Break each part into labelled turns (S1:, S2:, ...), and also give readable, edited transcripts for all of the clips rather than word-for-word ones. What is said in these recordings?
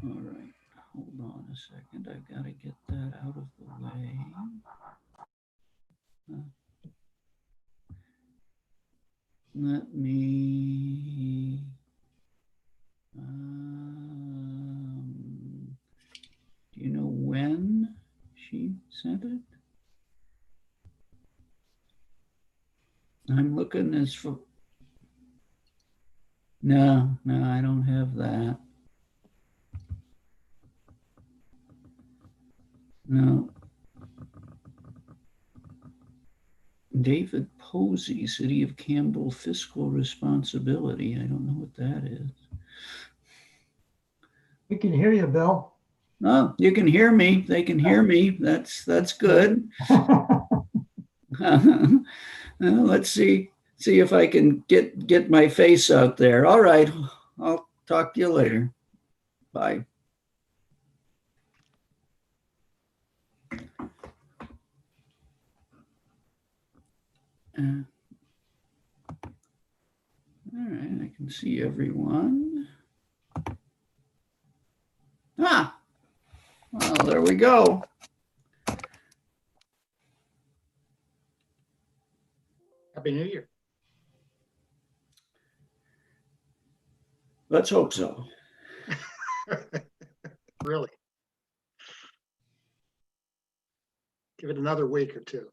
S1: All right, hold on a second. I've got to get that out of the way. Let me, do you know when she sent it? I'm looking as for, no, I don't have that. No. David Posey, City of Campbell Fiscal Responsibility. I don't know what that is.
S2: We can hear you, Bill.
S1: Oh, you can hear me. They can hear me. That's good. Let's see if I can get my face out there. All right. I'll talk to you later. Bye. All right, I can see everyone. Ah, well, there we go.
S3: Happy New Year.
S1: Let's hope so.
S3: Really. Give it another week or two.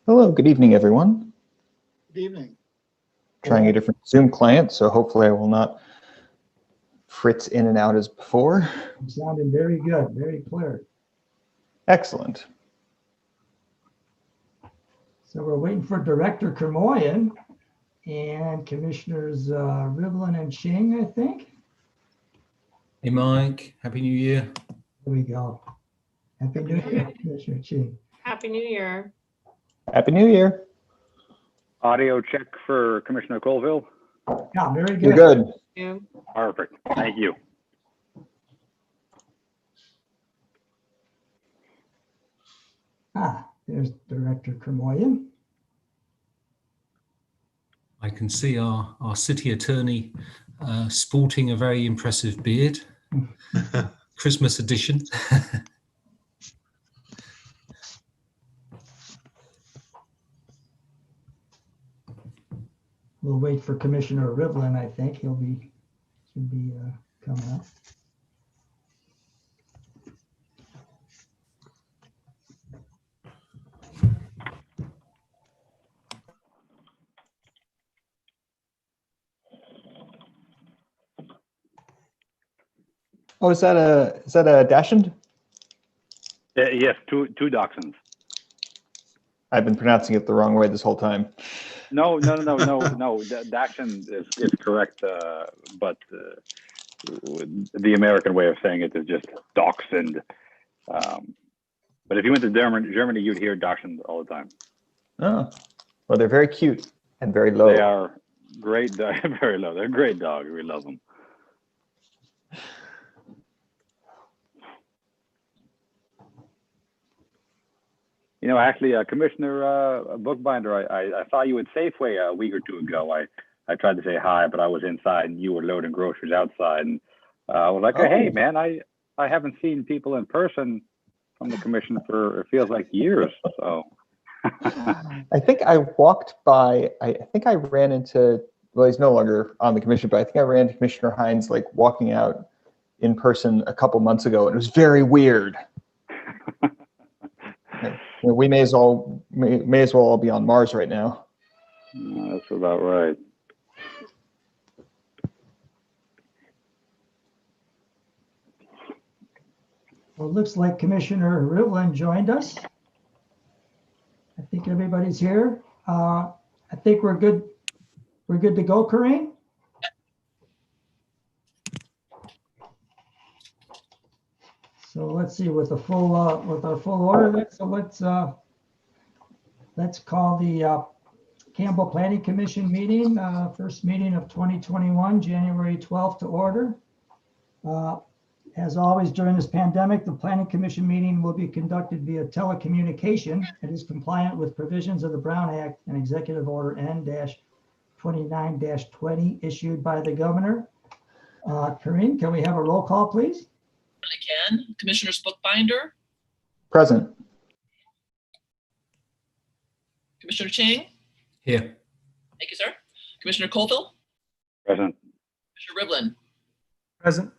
S4: Hello, good evening, everyone.
S3: Good evening.
S4: Trying a different Zoom client, so hopefully I will not fritz in and out as before.
S2: Sounding very good, very clear.
S4: Excellent.
S2: So we're waiting for Director Kermoyan and Commissioners Rivlin and Ching, I think.
S5: Hey, Mike. Happy New Year.
S2: There we go. Happy New Year, Commissioner Ching.
S6: Happy New Year.
S4: Happy New Year.
S7: Audio check for Commissioner Colville.
S2: Yeah, very good.
S4: You're good.
S6: Yeah.
S7: Perfect. Thank you.
S2: There's Director Kermoyan.
S5: I can see our city attorney sporting a very impressive beard. Christmas edition.
S2: We'll wait for Commissioner Rivlin, I think. Should be coming up.
S4: Oh, is that a Dachshund?
S7: Yes, two dachshunds.
S4: I've been pronouncing it the wrong way this whole time.
S7: No. Dachshund is correct, but the American way of saying it is just dachshund. But if you went to Germany, you'd hear dachshund all the time.
S4: Oh, well, they're very cute and very low.
S7: great dog. Very low. They're great dogs. We love them. You know, actually, Commissioner Bookbinder, I saw you at Safeway a week or two ago. I tried to say hi, but I was inside and you were loading groceries outside. And I was like, hey, man, I haven't seen people in person from the commission for, it feels like years. So
S4: I think I walked by, I think I ran into, well, he's no longer on the commission, but I think I ran into Commissioner Hines like walking out in person a couple months ago, and it was very weird. You know, we may as well all be on Mars right now.
S7: that's about right.
S2: Well, it looks like Commissioner Rivlin joined us. I think everybody's here. I think we're good. We're good to go, Corinne? So let's see with the full with our full order. Let's call the Campbell Planning Commission meeting, first meeting of 2021, January 12th to order. As always, during this pandemic, the Planning Commission meeting will be conducted via telecommunication. It is compliant with provisions of the Brown Act and Executive Order N-29-20 issued by the governor. Corinne, can we have a roll call, please?
S6: I can. Commissioners Bookbinder,
S4: Present.
S6: Commissioner Chang.
S5: Here.
S6: Thank you, sir. Commissioner Colville,
S7: Present.
S6: Commissioner Rivlin,
S8: Present.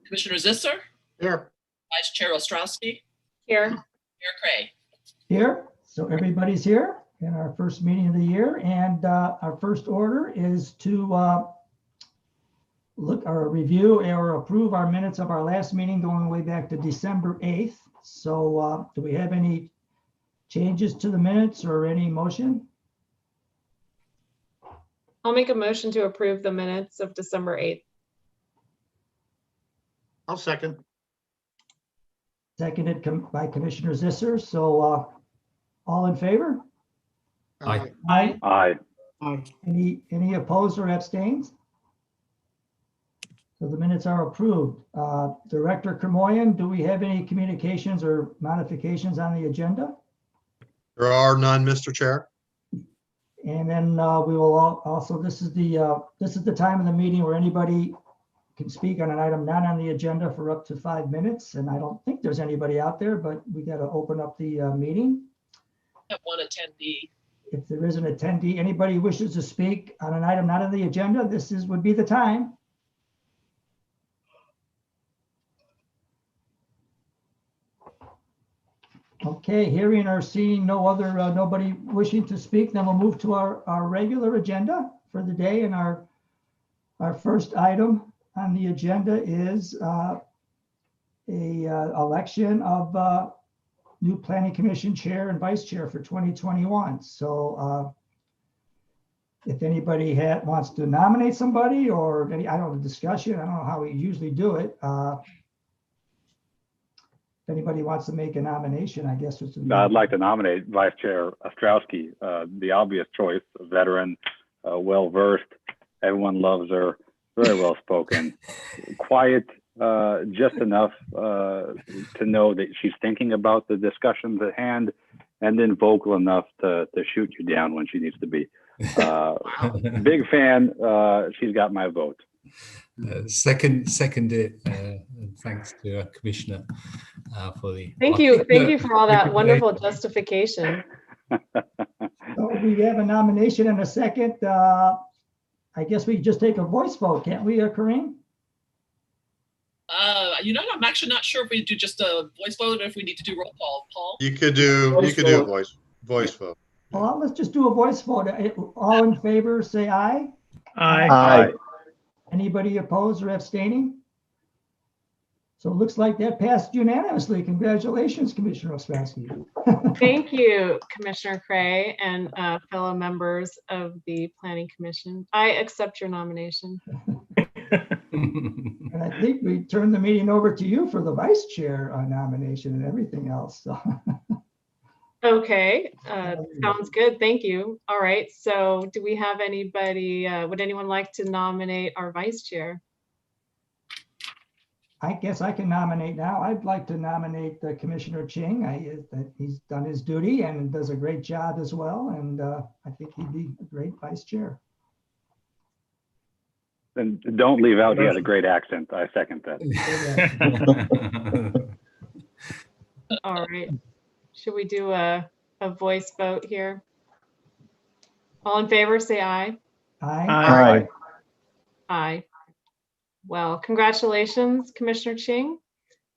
S6: Commissioner Zisser,
S3: Here.
S6: Vice Chair Ostrowski,
S9: Here.
S6: Mayor Cray.
S2: Here. So everybody's here in our first meeting of the year. And our first order is to look or review or approve our minutes of our last meeting going way back to December 8th. So do we have any changes to the minutes or any motion?
S9: I'll make a motion to approve the minutes of December 8th.
S3: I'll second.
S2: Seconded by Commissioner Zisser. So all in favor?
S5: Aye.
S2: Aye.
S7: Aye.
S2: Any opposed or abstains? So the minutes are approved. Director Kermoyan, do we have any communications or modifications on the agenda?
S8: There are none, Mr. Chair.
S2: And then we will also, this is the time of the meeting where anybody can speak on an item not on the agenda for up to 5 minutes. And I don't think there's anybody out there, but we got to open up the meeting.
S6: I have one attendee.
S2: If there is an attendee, anybody wishes to speak on an item not on the agenda, would be the time. Okay, hearing or seeing nobody wishing to speak, then we'll move to our regular agenda for the day. And our first item on the agenda is a election of new Planning Commission Chair and Vice Chair for 2021. So if anybody wants to nominate somebody or I don't know, discussion, I don't know how we usually do it. If anybody wants to make a nomination, I guess.
S7: I'd like to nominate Vice Chair Ostrowski, the obvious choice, a veteran, well-versed. Everyone loves her, very well-spoken, quiet, just enough to know that she's thinking about the discussions at hand, and then vocal enough to shoot you down when she needs to be. Big fan. She's got my vote.
S5: Second it. And thanks to Commissioner for the.
S9: Thank you for all that wonderful justification.
S2: So we have a nomination and a second. I guess we just take a voice vote, can't we, Corinne?
S6: I'm actually not sure if we do just a voice vote or if we need to do roll call. Paul?
S8: You could do a voice vote.
S2: Well, let's just do a voice vote. All in favor, say aye.
S4: Aye.
S2: Anybody opposed or abstaining? So it looks like that passed unanimously. Congratulations, Commissioner Ostrowski.
S9: Thank you, Commissioner Cray and fellow members of the Planning Commission. I accept your nomination.
S2: And I think we turn the meeting over to you for the vice chair nomination and everything else. So.
S9: Okay, sounds good. Thank you. All right. So do we have anybody, would anyone like to nominate our vice chair?
S2: I guess I can nominate now. I'd like to nominate Commissioner Ching. He's done his duty and does a great job as well. And I think he'd be a great vice chair.
S7: And don't leave out, he had a great accent. I second that.
S9: All right. Should we do a voice vote here? All in favor, say aye.
S2: Aye.
S9: Aye. Well, congratulations, Commissioner Ching.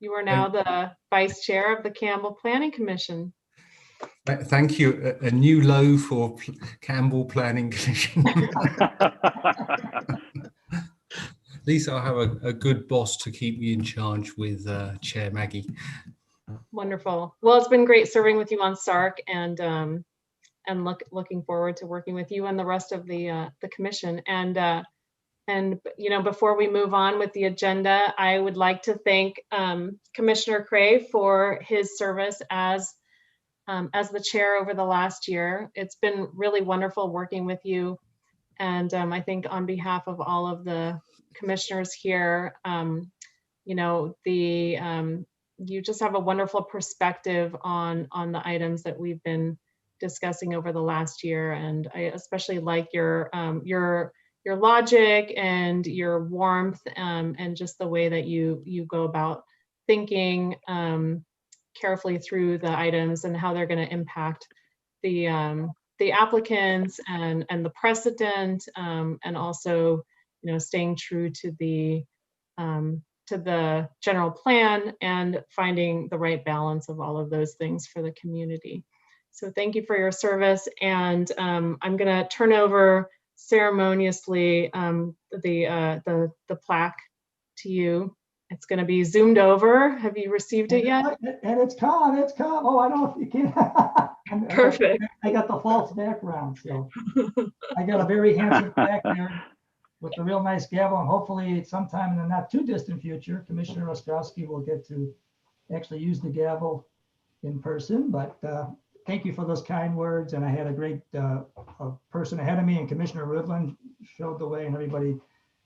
S9: You are now the vice chair of the Campbell Planning Commission.
S5: Thank you. A new low for Campbell Planning Commission. At least I'll have a good boss to keep me in charge with Chair Maggie.
S9: Wonderful. Well, it's been great serving with you on SARC, and looking forward to working with you and the rest of the commission. And you know, before we move on with the agenda, I would like to thank Commissioner Cray for his service as the chair over the last year. It's been really wonderful working with you. And I think on behalf of all of the commissioners here, you know, you just have a wonderful perspective on the items that we've been discussing over the last year. And I especially like your logic and your warmth, and just the way that you go about thinking carefully through the items and how they're going to impact the applicants and the precedent, and also, you know, staying true to the general plan and finding the right balance of all of those things for the community. So thank you for your service, and I'm going to turn over ceremoniously the plaque to you. It's going to be zoomed over. Have you received it yet?
S2: And it's come. Oh, I don't, you can't.
S9: Perfect.
S2: I got the false background, so I got a very handsome plaque there with a real nice gavel, and hopefully sometime in the not too distant future, Commissioner Ostrowski will get to actually use the gavel in person. But thank you for those kind words, and I had a great person ahead of me, and Commissioner Rivlin showed the way, and everybody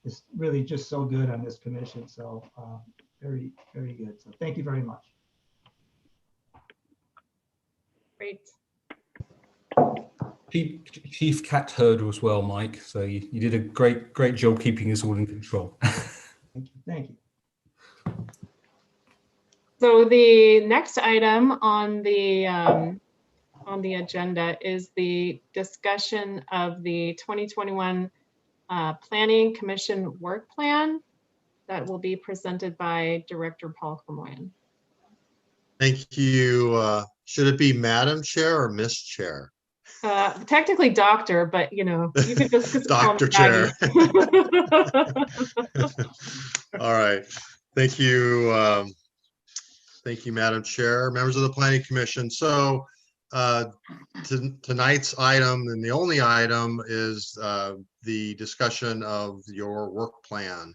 S2: is really just so good on this commission. So very, very good. So thank you very much.
S9: Great.
S5: Chief Cat Herder as well, Mike. So you did a great job keeping us all in control.
S2: Thank you.
S9: So the next item on the agenda is the discussion of the 2021 Planning Commission work plan that will be presented by Director Paul Kermoyan.
S8: Thank you. Should it be Madam Chair or Miss Chair?
S9: Technically doctor, but you know, you could just call me
S8: Dr. Chair.
S9: Maggie.
S8: All right. Thank you. Thank you, Madam Chair, members of the Planning Commission. So tonight's item, and the only item, is the discussion of your work plan.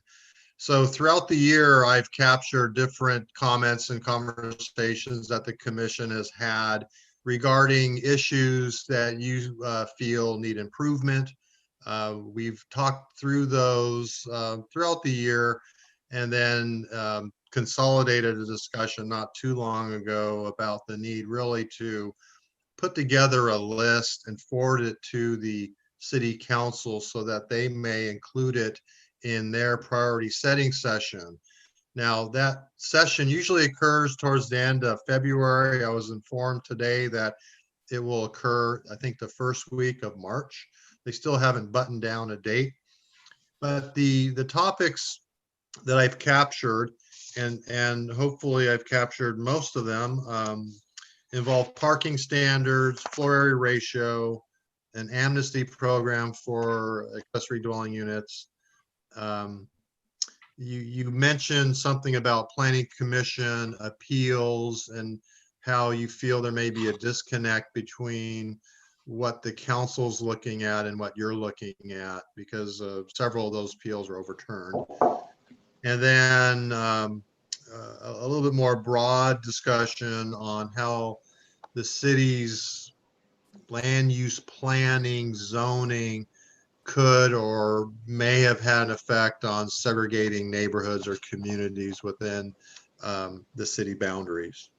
S8: So throughout the year, I've captured different comments and conversations that the commission has had regarding issues that you feel need improvement. We've talked through those throughout the year, and then consolidated a discussion not too long ago about the need really to put together a list and forward it to the city council so that they may include it in their priority setting session. Now, that session usually occurs towards the end of February. I was informed today that it will occur, I think, the first week of March. They still haven't buttoned down a date, but the topics that I've captured, and hopefully I've captured most of them, involve parking standards, floor area ratio, an amnesty program for accessory dwelling units. You mentioned something about planning commission appeals and how you feel there may be a disconnect between what the council's looking at and what you're looking at, because several of those appeals are overturned. And then a little bit more broad discussion on how the city's land use planning, zoning could or may have had an effect on segregating neighborhoods or communities within the city boundaries.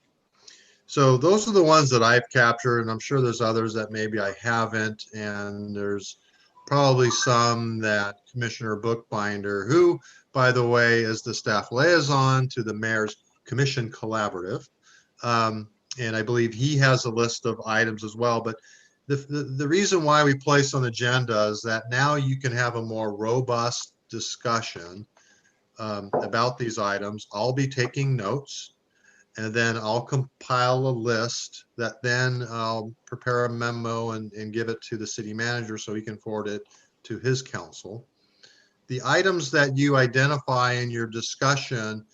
S8: So those are the ones that I've captured, and I'm sure there's others that maybe I haven't, and there's probably some that Commissioner Bookbinder, who, by the way, is the staff liaison to the Mayor's Commission Collaborative, and I believe he has a list of items as well. But the reason why we place on the agenda is that now you can have a more robust discussion about these items. I'll be taking notes, and then I'll compile a list that then I'll prepare a memo and give it to the city manager so he can forward it to his council. The items that you identify in your discussion,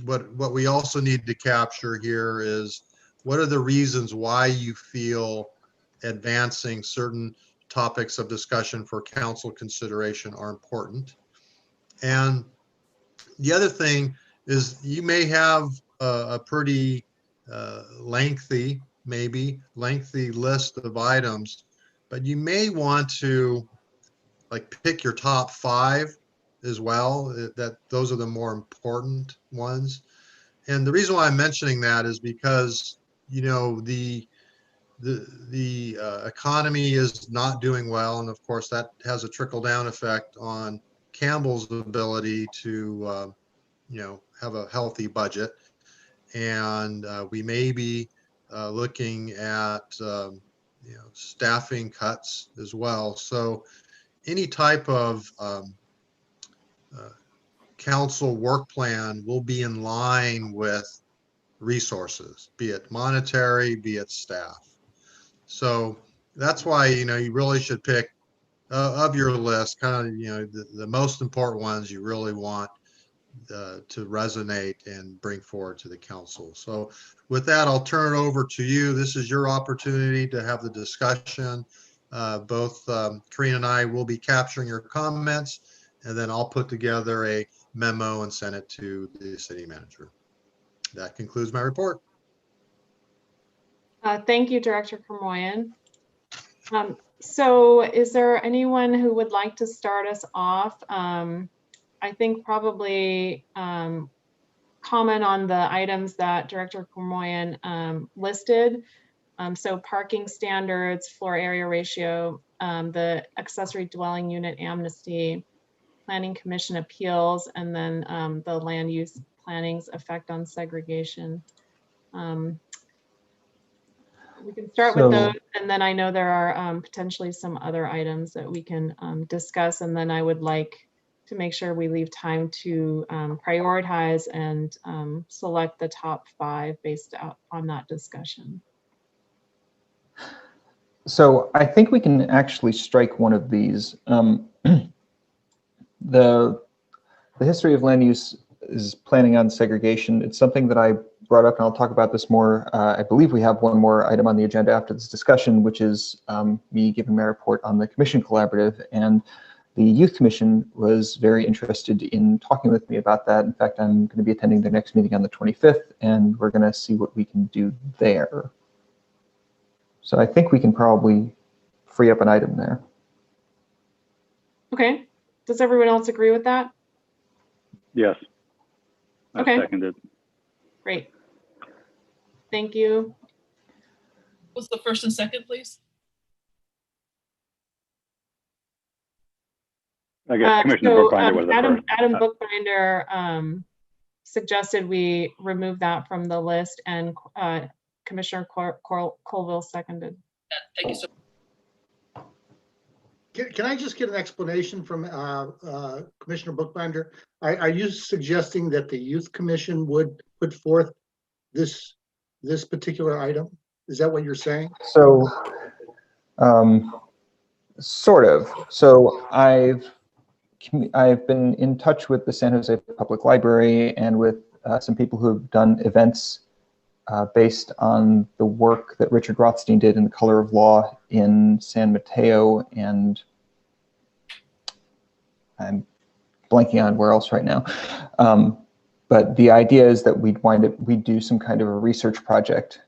S8: what we also need to capture here is what are the reasons why you feel advancing certain topics of discussion for council consideration are important. And the other thing is you may have a pretty lengthy list of items, but you may want to like pick your top 5 as well, that those are the more important ones. And the reason why I'm mentioning that is because, you know, the economy is not doing well, and of course that has a trickle down effect on Campbell's ability to you know, have a healthy budget. And we may be looking at you know, staffing cuts as well. So any type of council work plan will be in line with resources, be it monetary, be it staff. So that's why, you know, you really should pick of your list, kind of, you know, the most important ones you really want to resonate and bring forward to the council. So with that, I'll turn it over to you. This is your opportunity to have the discussion. Both Karina and I will be capturing your comments, and then I'll put together a memo and send it to the city manager. That concludes my report.
S9: Thank you, Director Kermoyan. So is there anyone who would like to start us off? I think probably comment on the items that Director Kermoyan listed. So parking standards, floor area ratio, the accessory dwelling unit amnesty, planning commission appeals, and then the land use planning's effect on segregation. We can start with those, and then I know there are potentially some other items that we can discuss, and then I would like to make sure we leave time to prioritize and select the top 5 based on that discussion.
S4: So I think we can actually strike one of these. The history of land use is planning on segregation. It's something that I brought up, and I'll talk about this more. I believe we have one more item on the agenda after this discussion, which is me giving my report on the Commission Collaborative. And the Youth Commission was very interested in talking with me about that. In fact, I'm going to be attending their next meeting on the 25th, and we're going to see what we can do there. So I think we can probably free up an item there.
S9: Okay. Does everyone else agree with that?
S7: Yes.
S9: Okay.
S7: Seconded.
S9: Great. Thank you.
S6: What's the first and second, please?
S7: I guess Commissioner Bookbinder was the first.
S9: Adam Bookbinder suggested we remove that from the list, and Commissioner Colville seconded.
S6: Thank you so much.
S3: Can I just get an explanation from Commissioner Bookbinder? Are you suggesting that the Youth Commission would put forth this particular item? Is that what you're saying?
S4: So, sort of. So I've been in touch with the San Jose Public Library and with some people who have done events based on the work that Richard Rothstein did in The Color of Law in San Mateo, and I'm blanking on where else right now. But the idea is that we'd do some kind of a research project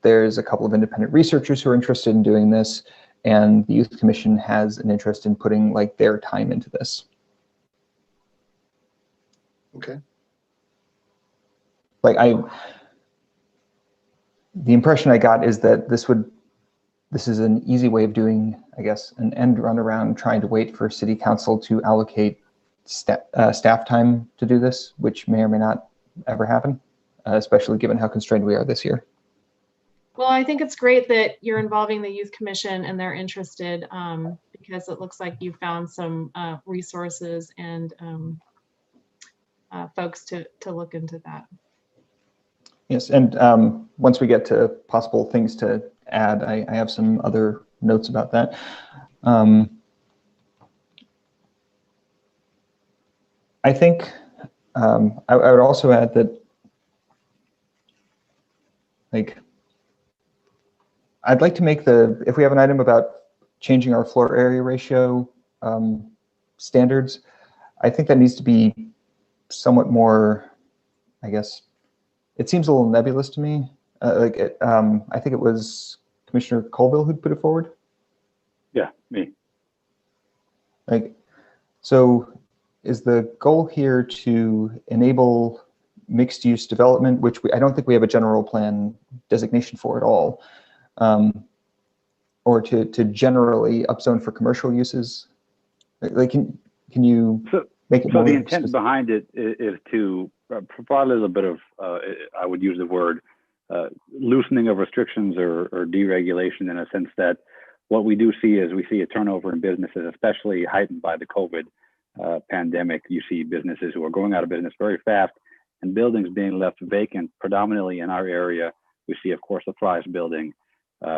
S4: There's a couple of independent researchers who are interested in doing this, and the Youth Commission has an interest in putting like their time into this.
S3: Okay.
S4: Like the impression I got is that this is an easy way of doing, I guess, an end run around trying to wait for City Council to allocate staff time to do this, which may or may not ever happen, especially given how constrained we are this year.
S9: Well, I think it's great that you're involving the Youth Commission and they're interested, because it looks like you found some resources and folks to look into that.
S4: Yes, and once we get to possible things to add, I have some other notes about that. I think I would also add that, like, I'd like to make if we have an item about changing our floor area ratio standards, I think that needs to be somewhat more, I guess, it seems a little nebulous to me. I think it was Commissioner Colville who'd put it forward.
S7: Yeah, me.
S4: Like, so is the goal here to enable mixed use development, which I don't think we have a general plan designation for at all, or to generally upzone for commercial uses? Like, can you make it more?
S7: So the intent behind it is to provide a little bit of, I would use the word, loosening of restrictions or deregulation, in a sense that what we do see is we see a turnover in businesses, especially heightened by the COVID pandemic. You see businesses who are going out of business very fast and buildings being left vacant, predominantly in our area. We see, of course, the Fry's building.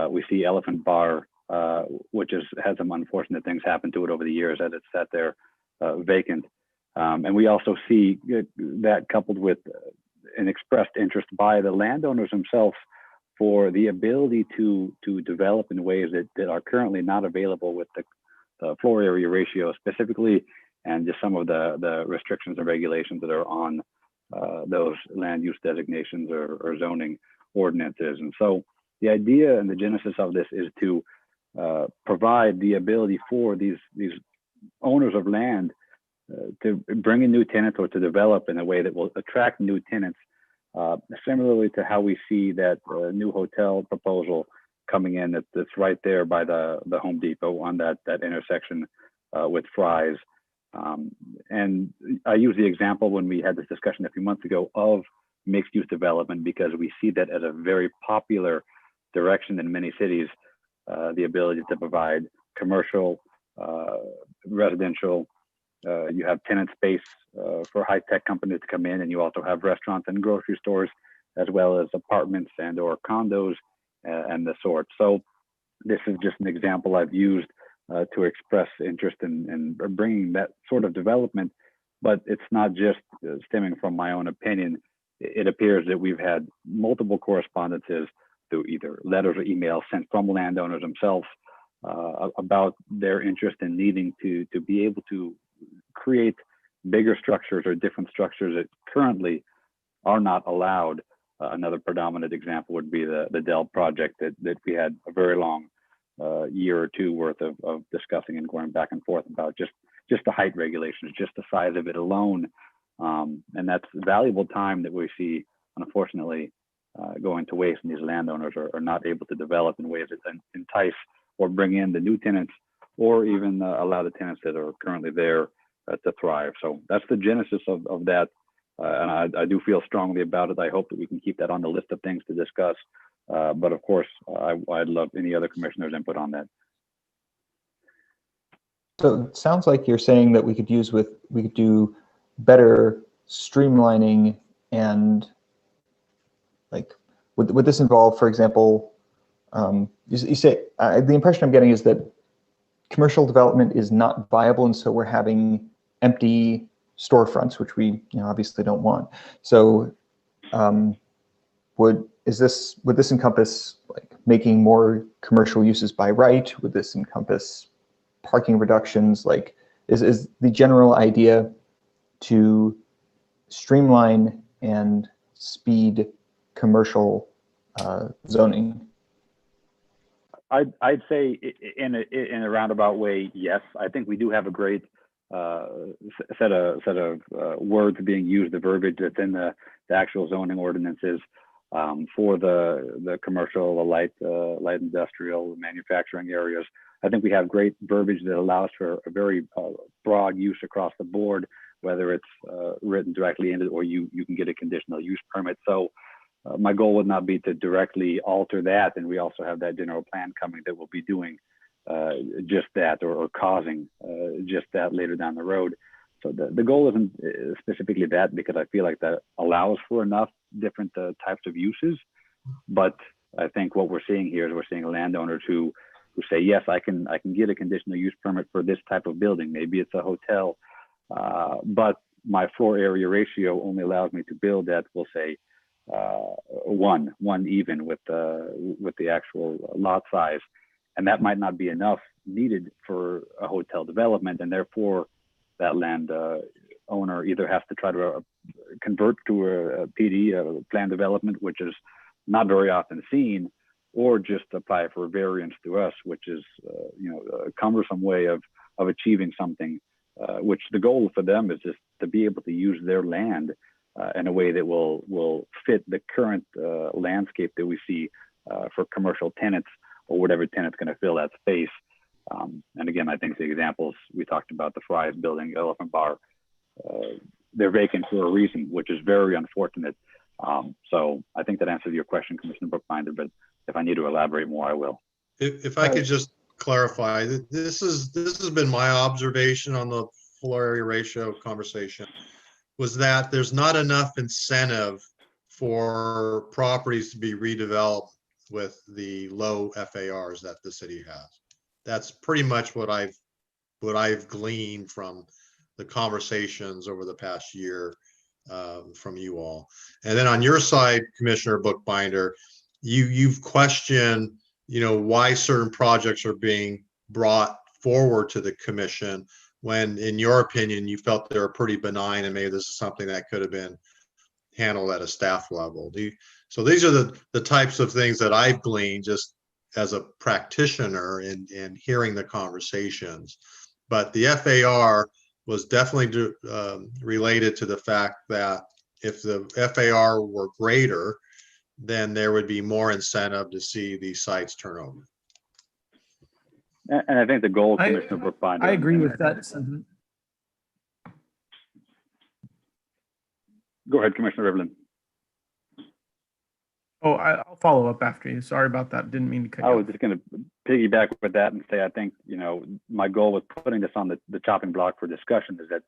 S7: We see Elephant Bar, which has had some unfortunate things happen to it over the years as it's sat there vacant. And we also see that coupled with an expressed interest by the landowners themselves for the ability to develop in ways that are currently not available with the floor area ratio specifically, and just some of the restrictions and regulations that are on those land use designations or zoning ordinances. And so the idea and the genesis of this is to provide the ability for these owners of land to bring in new tenants or to develop in a way that will attract new tenants, similarly to how we see that new hotel proposal coming in that's right there by the Home Depot on that intersection with Fry's. And I use the example when we had this discussion a few months ago of mixed use development, because we see that as a very popular direction in many cities, the ability to provide commercial, residential, you have tenant space for high-tech companies to come in, and you also have restaurants and grocery stores, as well as apartments and or condos and the sort. So this is just an example I've used to express interest in bringing that sort of development, but it's not just stemming from my own opinion. It appears that we've had multiple correspondences through either letters or emails sent from landowners themselves about their interest in needing to be able to create bigger structures or different structures that currently are not allowed. Another predominant example would be the Dell project that we had a very long year or two worth of discussing and going back and forth about just the height regulations, just the size of it alone. And that's valuable time that we see, unfortunately, going to waste, and these landowners are not able to develop in ways that entice or bring in the new tenants, or even allow the tenants that are currently there to thrive. So that's the genesis of that. And I do feel strongly about it. I hope that we can keep that on the list of things to discuss. But of course, I'd love any other commissioners' input on that.
S4: So it sounds like you're saying that we could do better streamlining, and like, would this involve, for example, you say, the impression I'm getting is that commercial development is not viable, and so we're having empty storefronts, which we obviously don't want. So would this encompass like making more commercial uses by right? Would this encompass parking reductions? Like, is the general idea to streamline and speed commercial zoning?
S7: I'd say in a roundabout way, yes. I think we do have a great set of words being used, the verbiage that's in the actual zoning ordinances for the commercial, the light industrial, manufacturing areas. I think we have great verbiage that allows for a very broad use across the board, whether it's written directly in it or you can get a conditional use permit. So my goal would not be to directly alter that. And we also have that general plan coming that will be doing just that or causing just that later down the road. So the goal isn't specifically that, because I feel like that allows for enough different types of uses. But I think what we're seeing here is we're seeing landowners who say, yes, I can get a conditional use permit for this type of building. Maybe it's a hotel, but my floor area ratio only allows me to build at, we'll say, one even with the actual lot size, and that might not be enough needed for a hotel development, and therefore that land owner either has to try to convert to a PD, a plan development, which is not very often seen, or just apply for a variance to us, which is a cumbersome way of achieving something, which the goal for them is just to be able to use their land in a way that will fit the current landscape that we see for commercial tenants or whatever tenant's going to fill that space. And again, I think the examples we talked about, the Fry's building, Elephant Bar, they're vacant for a reason, which is very unfortunate. So I think that answers your question, Commissioner Brookbinder, but if I need to elaborate more, I will.
S8: If I could just clarify, this has been my observation on the floor area ratio conversation, was that there's not enough incentive for properties to be redeveloped with the low FARs that the city has. That's pretty much what I've gleaned from the conversations over the past year from you all. And then on your side, Commissioner Bookbinder, you've questioned, why certain projects are being brought forward to the commission when, in your opinion, you felt they were pretty benign and maybe this is something that could have been handled at a staff level. So these are the types of things that I've gleaned just as a practitioner in hearing the conversations. But the FAR was definitely related to the fact that if the FAR were greater, then there would be more incentive to see these sites turn over.
S7: And I think the goal, Commissioner Brookbinder.
S10: I agree with that sentiment.
S7: Go ahead, Commissioner Rivlin.
S10: Oh, I'll follow up after you. Sorry about that. Didn't mean to cut you
S7: I
S10: off.
S7: was just going to piggyback with that and say, I think, my goal with putting this on the chopping block for discussion is that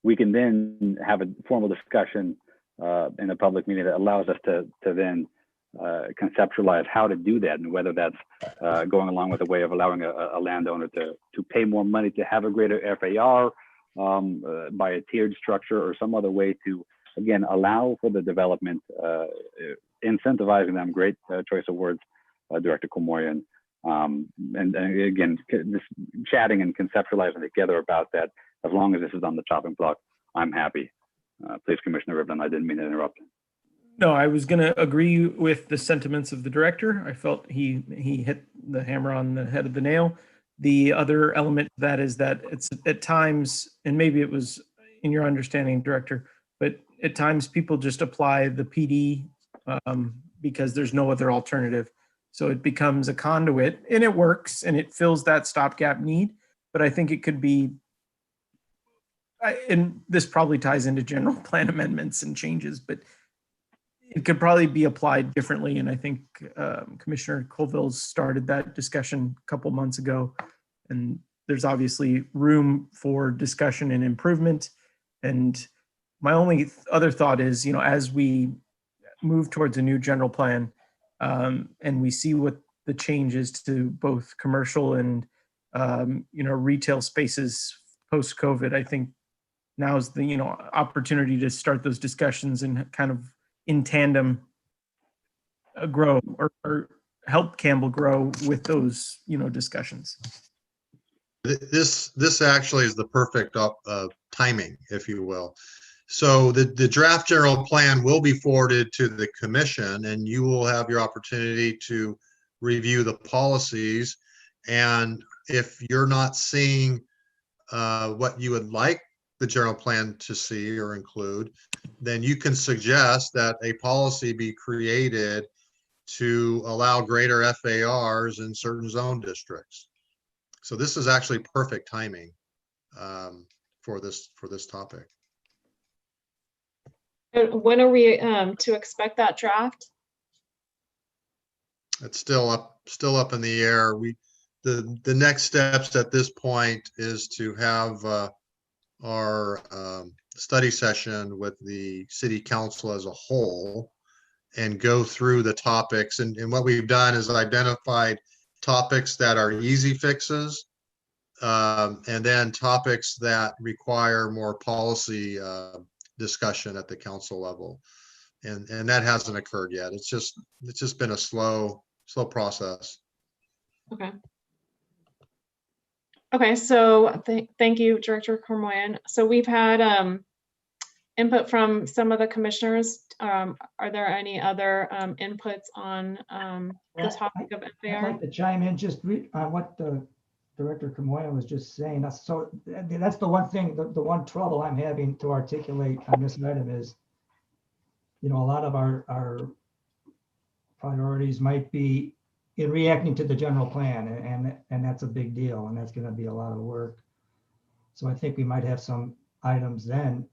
S7: we can then have a formal discussion in a public meeting that allows us to then conceptualize how to do that, and whether that's going along with a way of allowing a landowner to pay more money to have a greater FAR by a tiered structure or some other way to, again, allow for the development, incentivizing them. Great choice of words, Director Komoyan. And again, just chatting and conceptualizing together about that. As long as this is on the chopping block, I'm happy. Please, Commissioner Rivlin, I didn't mean to interrupt.
S10: No, I was going to agree with the sentiments of the director. I felt he hit the hammer on the head of the nail. The other element of that is that it's at times, and maybe it was in your understanding, Director, but at times people just apply the PD because there's no other alternative. So it becomes a conduit, and it works, and it fills that stopgap need. But I think it could be, and this probably ties into general plan amendments and changes, but it could probably be applied differently. And I think Commissioner Colville's started that discussion a couple months ago. And there's obviously room for discussion and improvement. And my only other thought is, as we move towards a new general plan and we see what the changes to both commercial and, retail spaces post-COVID, I think now's the, opportunity to start those discussions and kind of in tandem grow or help Campbell grow with those, discussions.
S8: This actually is the perfect timing, if you will. So the draft general plan will be forwarded to the commission, and you will have your opportunity to review the policies. And if you're not seeing what you would like the general plan to see or include, then you can suggest that a policy be created to allow greater FARs in certain zone districts. So this is actually perfect timing for this topic.
S9: When are we to expect that draft?
S8: It's still up in the air. The next steps at this point is to have our study session with the city council as a whole and go through the topics. And what we've done is identified topics that are easy fixes, and then topics that require more policy discussion at the council level. And that hasn't occurred yet. It's just been a slow process.
S9: Okay. Okay, so thank you, Director Cormoyan. So we've had input from some of the commissioners. Are there any other inputs on the topic of
S2: I'd
S9: FAR?
S2: like to chime in just on what Director Cormoyan was just saying. So that's the one thing, the one trouble I'm having to articulate on this item is, a lot of our priorities might be in reacting to the general plan, and that's a big deal, and that's going to be a lot of work. So I think we might have some items then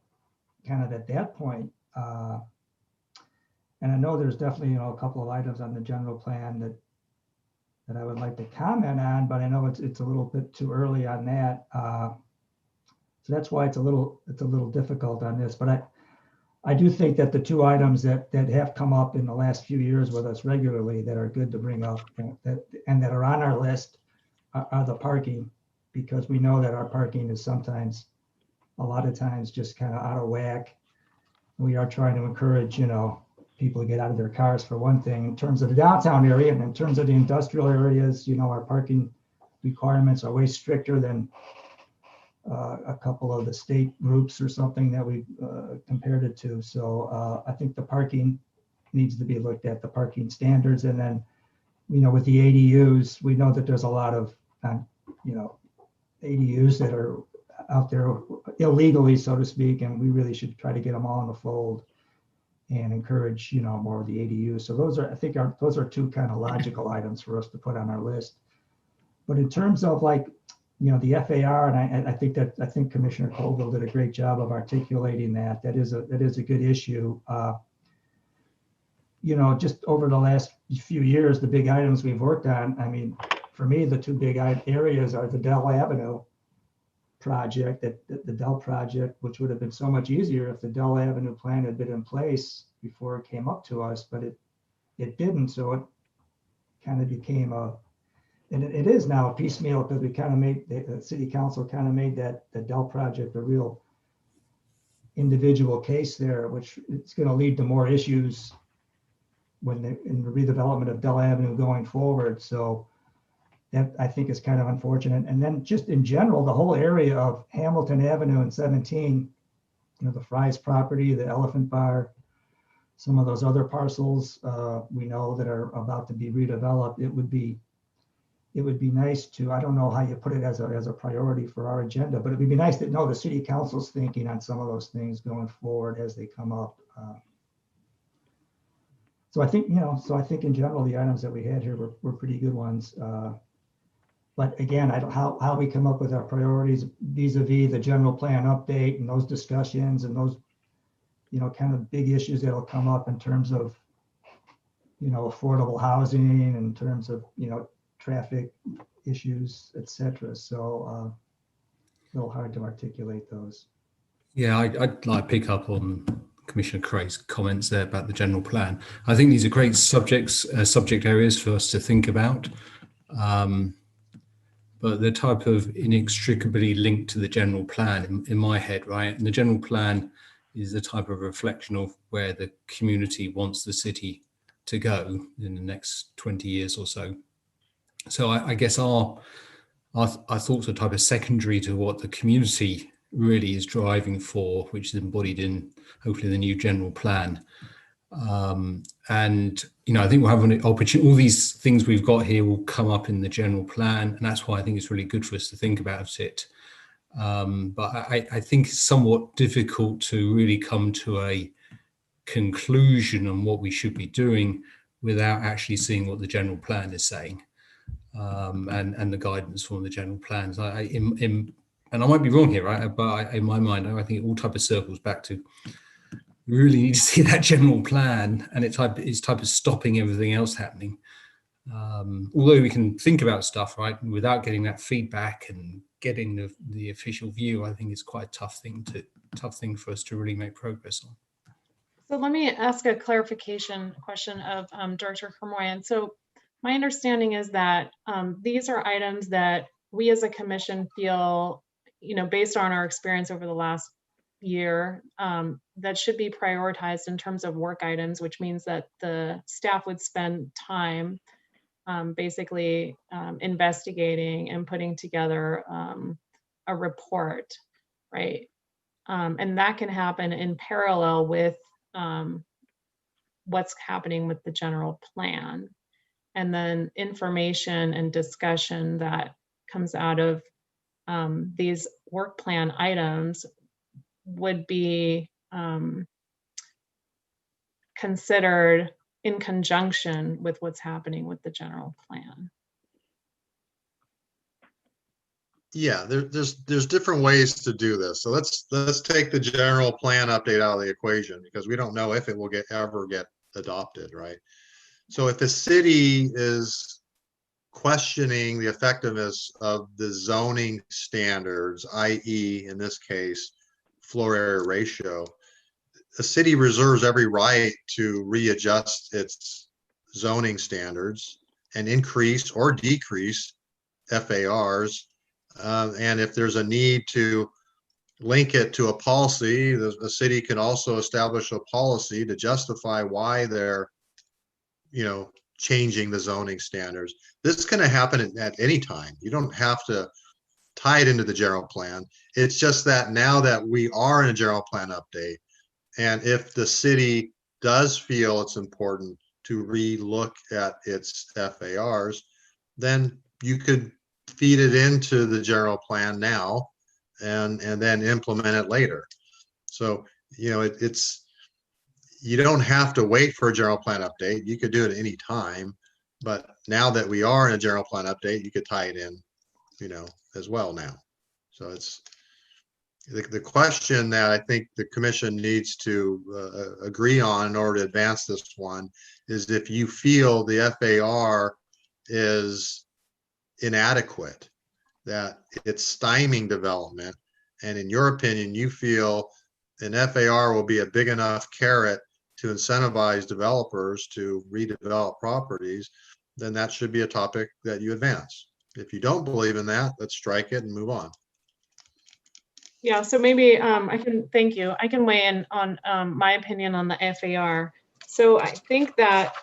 S2: kind of at that point. And I know there's definitely, a couple of items on the general plan that I would like to comment on, but I know it's a little bit too early on that. So that's why it's a little difficult on this. But I do think that the two items that have come up in the last few years with us regularly that are good to bring up and that are on our list are the parking, because we know that our parking is sometimes, a lot of times, just kind of out of whack. We are trying to encourage, people to get out of their cars for one thing. In terms of the downtown area and in terms of the industrial areas, our parking requirements are way stricter than a couple of the state groups or something that we compared it to. So I think the parking needs to be looked at, the parking standards. And then, with the ADUs, we know that there's a lot of, ADUs that are out there illegally, so to speak, and we really should try to get them all in the fold and encourage, more of the ADUs. So those are, I think, those are two kind of logical items for us to put on our list. But in terms of the FAR, and I think Commissioner Colville did a great job of articulating that. That is a good issue. Just over the last few years, the big items we've worked on, I mean, for me, the two big areas are the Dell Avenue project, the Dell project, which would have been so much easier if the Dell Avenue plan had been in place before it came up to us, but it didn't. So it kind of became and it is now a piecemeal, because we kind of made, the city council kind of made the Dell project a real individual case there, which it's going to lead to more issues in the redevelopment of Dell Avenue going forward. So that, I think, is kind of unfortunate. And then just in general, the whole area of Hamilton Avenue and 17, the Fry's property, the Elephant Bar, some of those other parcels we know that are about to be redeveloped. It would be nice to, I don't know how you put it as a priority for our agenda, but it would be nice to know the city council's thinking on some of those things going forward as they come up. So I think, in general, the items that we had here were pretty good ones. But again, how we come up with our priorities vis-a-vis the general plan update and those discussions and those, kind of big issues that'll come up in terms of, affordable housing, in terms of, traffic issues, etc. So a little hard to articulate those.
S5: Yeah, I'd like to pick up on Commissioner Craig's comments there about the general plan. I think these are great subject areas for us to think about. But the type of inextricably linked to the general plan in my head, right? And the general plan is the type of reflection of where the community wants the city to go in the next 20 years or so. So I guess our thoughts are type of secondary to what the community really is driving for, which is embodied in hopefully the new general plan. And I think we'll have an opportunity. All these things we've got here will come up in the general plan, and that's why I think it's really good for us to think about it. But I think it's somewhat difficult to really come to a conclusion on what we should be doing without actually seeing what the general plan is saying, and the guidance from the general plans. And I might be wrong here, right? But in my mind, I think it all type of circles back to we really need to see that general plan, and it's type of stopping everything else happening. Although we can think about stuff, right, without getting that feedback and getting the official view, I think it's quite a tough thing for us to really make progress on.
S9: So let me ask a clarification question of Director Kermoyan. So my understanding is that these are items that we as a commission feel, based on our experience over the last year, that should be prioritized in terms of work items, which means that the staff would spend time basically investigating and putting together a report, right? And that can happen in parallel with what's happening with the general plan. And then information and discussion that comes out of these work plan items would be considered in conjunction with what's happening with the general plan.
S8: Yeah, there's different ways to do this. So let's take the general plan update out of the equation, because we don't know if it will ever get adopted, right? So if the city is questioning the effectiveness of the zoning standards, i.e. in this case, floor area ratio, the city reserves every right to readjust its zoning standards and increase or decrease FARs. And if there's a need to link it to a policy, the city can also establish a policy to justify why they're, changing the zoning standards. This is going to happen at any time. You don't have to tie it into the general plan. It's just that now that we are in a general plan update, and if the city does feel it's important to re-look at its FARs, then you could feed it into the general plan now and then implement it later. So, you don't have to wait for a general plan update. You could do it any time, but now that we are in a general plan update, you could tie it in, as well now. So it's the question that I think the commission needs to agree on in order to advance this one is if you feel the FAR is inadequate, that it's stymieing development, and in your opinion, you feel an FAR will be a big enough carrot to incentivize developers to redevelop properties, then that should be a topic that you advance. If you don't believe in that, let's strike it and move on.
S9: Yeah, so maybe thank you. I can weigh in on my opinion on the FAR. So I think that,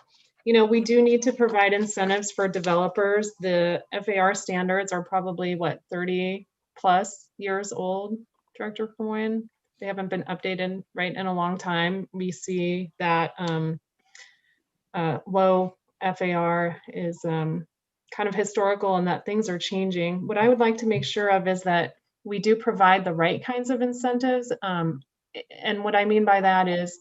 S9: we do need to provide incentives for developers. The FAR standards are probably 30 plus years old, Director Kermoyan. They haven't been updated in a long time. We see that low FAR is kind of historical and that things are changing. What I would like to make sure of is that we do provide the right kinds of incentives. And what I mean by that is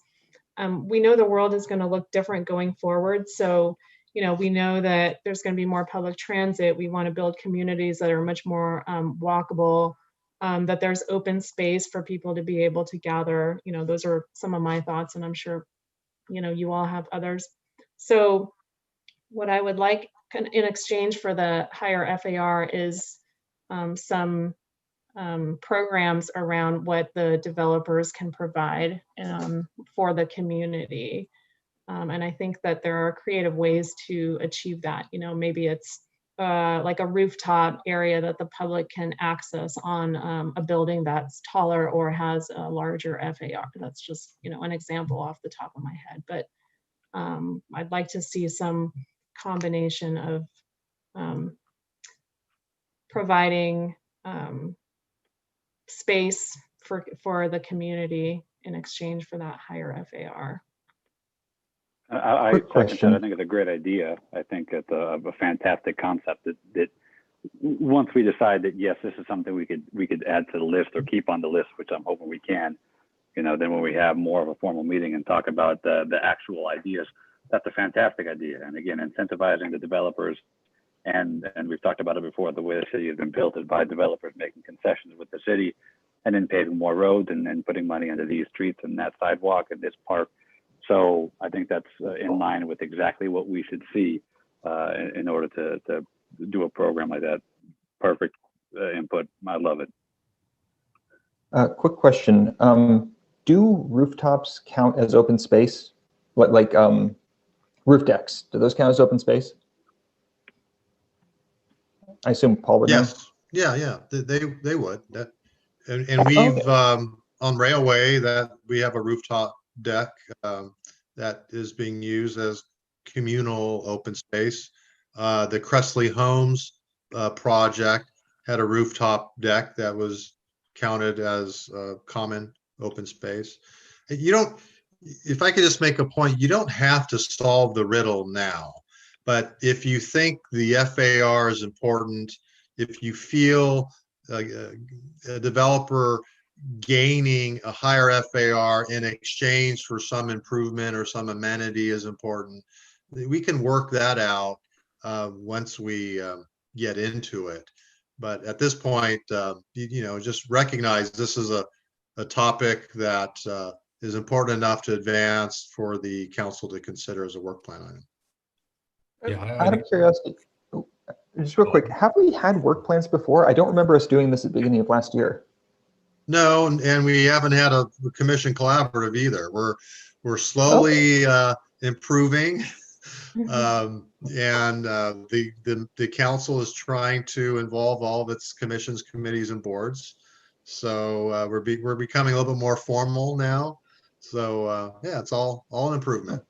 S9: we know the world is going to look different going forward. So, we know that there's going to be more public transit. We want to build communities that are much more walkable. That there's open space for people to be able to gather. Those are some of my thoughts, and I'm sure, you all have others. So what I would like in exchange for the higher FAR is some programs around what the developers can provide for the community. And I think that there are creative ways to achieve that. Maybe it's like a rooftop area that the public can access on a building that's taller or has a larger FAR. That's just, an example off the top of my head. But I'd like to see some combination of providing space for the community in exchange for that higher FAR.
S7: I
S4: Quick
S7: second
S4: question.
S7: that. I think it's a great idea. I think it's a fantastic concept that once we decide that, yes, this is something we could add to the list or keep on the list, which I'm hoping we can, you know, then when we have more of a formal meeting and talk about the actual ideas, that's a fantastic idea. And again, incentivizing the developers, and we've talked about it before, the way the city has been built is by developers making concessions with the city and then paving more roads and putting money into these streets and that sidewalk and this park. So I think that's in line with exactly what we should see in order to do a program like that. Perfect input. I love it.
S4: Quick question. Do rooftops count as open space? Like roof decks, do those count as open space? I assume Paul would know.
S8: Yes, yeah, they would. That, and we've on Railway that we have a rooftop deck that is being used as communal open space. The Cressley Homes project had a rooftop deck that was counted as common open space. You don't, if I could just make a point, you don't have to solve the riddle now. But if you think the FAR is important, if you feel a developer gaining a higher FAR in exchange for some improvement or some amenity is important, we can work that out once we get into it. But at this point, you know, just recognize this is a topic that is important enough to advance for the council to consider as a work plan item.
S5: Yeah,
S4: Out of curiosity, just real quick, have we had work plans before? I don't remember us doing this at the beginning of last year.
S8: No, and we haven't had a commission collaborative either. We're slowly improving, and the council is trying to involve all of its commissions, committees, and boards. So we're becoming a little bit more formal now. So yeah, it's all an improvement.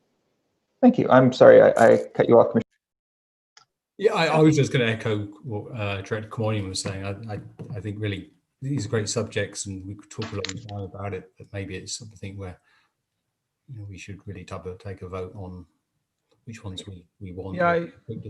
S4: Thank you. I'm sorry I cut you off, Commissioner.
S5: Yeah, I was just going to echo what Director Cormonian was saying. I think really these are great subjects, and we could talk a long time about it. But maybe it's something where, you know, we should really take a vote on which ones we want.
S10: Yeah,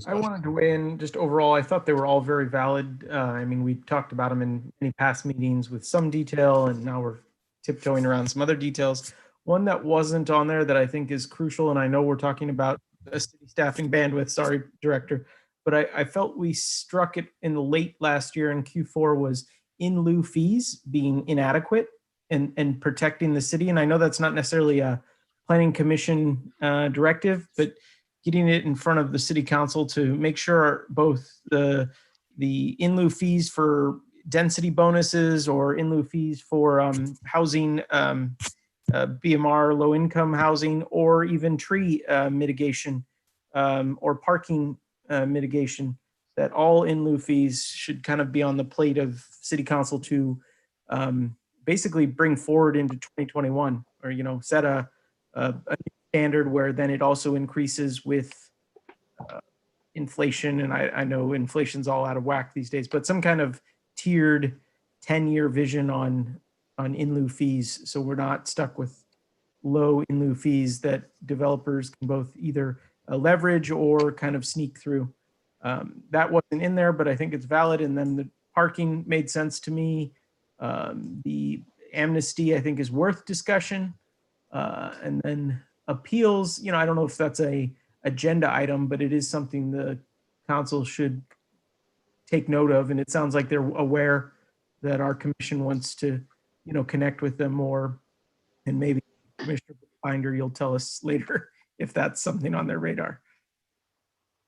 S10: I wanted to weigh in just overall. I thought they were all very valid. I mean, we talked about them in many past meetings with some detail, and now we're tiptoeing around some other details. One that wasn't on there that I think is crucial, and I know we're talking about a city staffing bandwidth, sorry, Director, but I felt we struck it in the late last year in Q4 was in lieu fees being inadequate and protecting the city. And I know that's not necessarily a planning commission directive, but getting it in front of the city council to make sure both the in lieu fees for density bonuses or in lieu fees for housing, BMR, low income housing, or even tree mitigation or parking mitigation, that all in lieu fees should kind of be on the plate of city council to basically bring forward into 2021, or, you know, set a standard where then it also increases with inflation. And I know inflation's all out of whack these days, but some kind of tiered 10-year vision on in lieu fees, so we're not stuck with low in lieu fees that developers can both either leverage or kind of sneak through. That wasn't in there, but I think it's valid. And then the parking made sense to me. The amnesty, I think, is worth discussion. And then appeals, you know, I don't know if that's a agenda item, but it is something the council should take note of. And it sounds like they're aware that our commission wants to, you know, connect with them more. And maybe Commissioner Binder, you'll tell us later if that's something on their radar.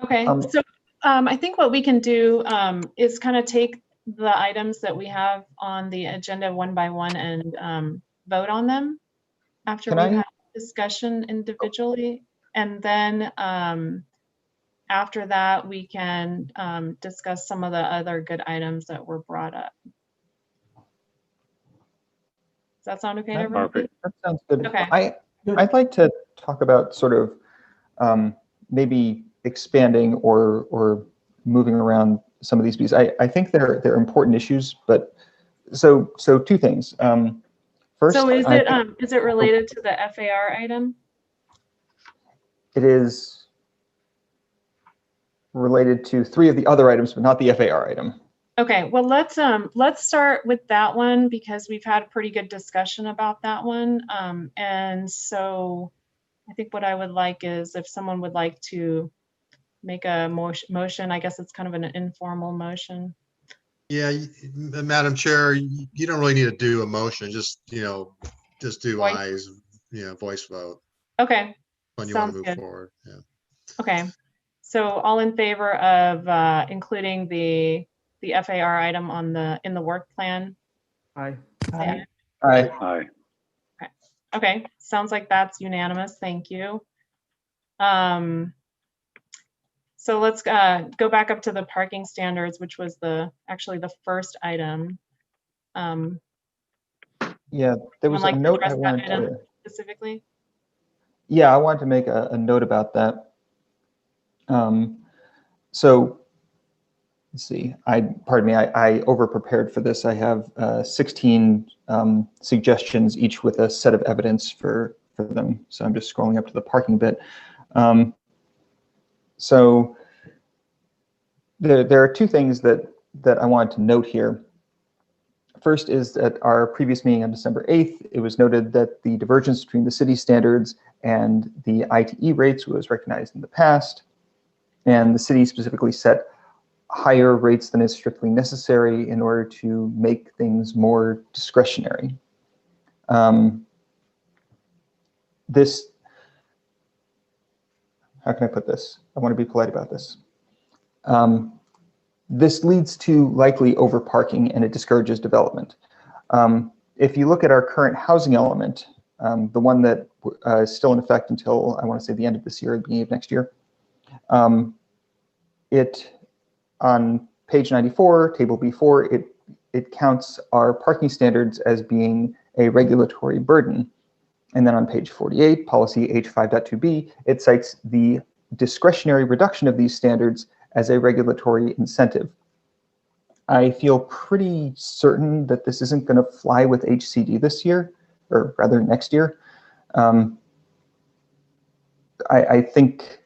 S9: Okay, so I think what we can do is kind of take the items that we have on the agenda one by one and vote on them after we've had discussion individually. And then after that, we can discuss some of the other good items that were brought up. Does that sound okay to everybody?
S4: That sounds good.
S9: Okay.
S4: I'd like to talk about sort of maybe expanding or moving around some of these pieces. I think they're important issues, but So two things. First,
S9: So
S4: I think
S9: is it related to the FAR item?
S4: it is related to 3 of the other items, but not the FAR item.
S9: Okay, well, let's start with that one because we've had a pretty good discussion about that one. And so I think what I would like is if someone would like to make a motion, I guess it's kind of an informal motion.
S8: Yeah, Madam Chair, you don't really need to do a motion, just, just do
S9: Voice.
S8: ayes, voice vote
S9: Okay,
S8: when you want
S9: sounds
S8: to move
S9: good.
S8: forward. Yeah.
S9: Okay, so all in favor of including the FAR item in the work plan?
S10: Aye.
S9: Say aye.
S4: Aye.
S7: Aye.
S9: Okay, sounds like that's unanimous. Thank you. So let's go back up to the parking standards, which was actually the first item.
S4: Yeah, there was a
S9: Like to
S4: note
S9: address
S4: I
S9: that
S4: wanted
S9: item
S4: to.
S9: specifically?
S4: Yeah, I wanted to make a note about that. So let's see. Pardon me. I over prepared for this. I have 16 suggestions, each with a set of evidence for them. So I'm just scrolling up to the parking bit. So there are 2 things that I wanted to note here. First is that our previous meeting on December 8th, it was noted that the divergence between the city standards and the ITE rates was recognized in the past, and the city specifically set higher rates than is strictly necessary in order to make things more discretionary. This, how can I put this? I want to be polite about this. This leads to likely overparking, and it discourages development. If you look at our current housing element, the one that is still in effect until, I want to say, the end of this year, the beginning of next year, on page 94, table B4, it counts our parking standards as being a regulatory burden. And then on page 48, policy H5.2b, it cites the discretionary reduction of these standards as a regulatory incentive. I feel pretty certain that this isn't going to fly with HCD this year, or rather next year. I think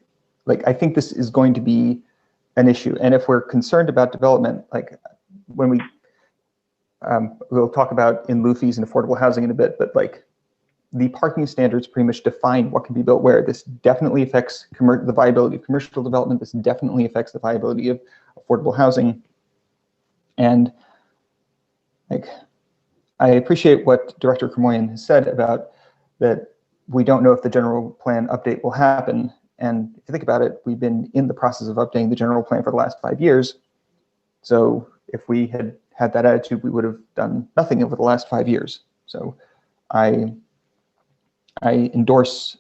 S4: this is going to be an issue. And if we're concerned about development, like when we'll talk about in lieu fees and affordable housing in a bit, but like the parking standards pretty much define what can be built where. This definitely affects the viability of commercial development. This definitely affects the viability of affordable housing. And like, I appreciate what Director Kermoyan has said about that we don't know if the general plan update will happen. And if you think about it, we've been in the process of updating the general plan for the last 5 years. So if we had had that attitude, we would have done nothing over the last 5 years. So I endorse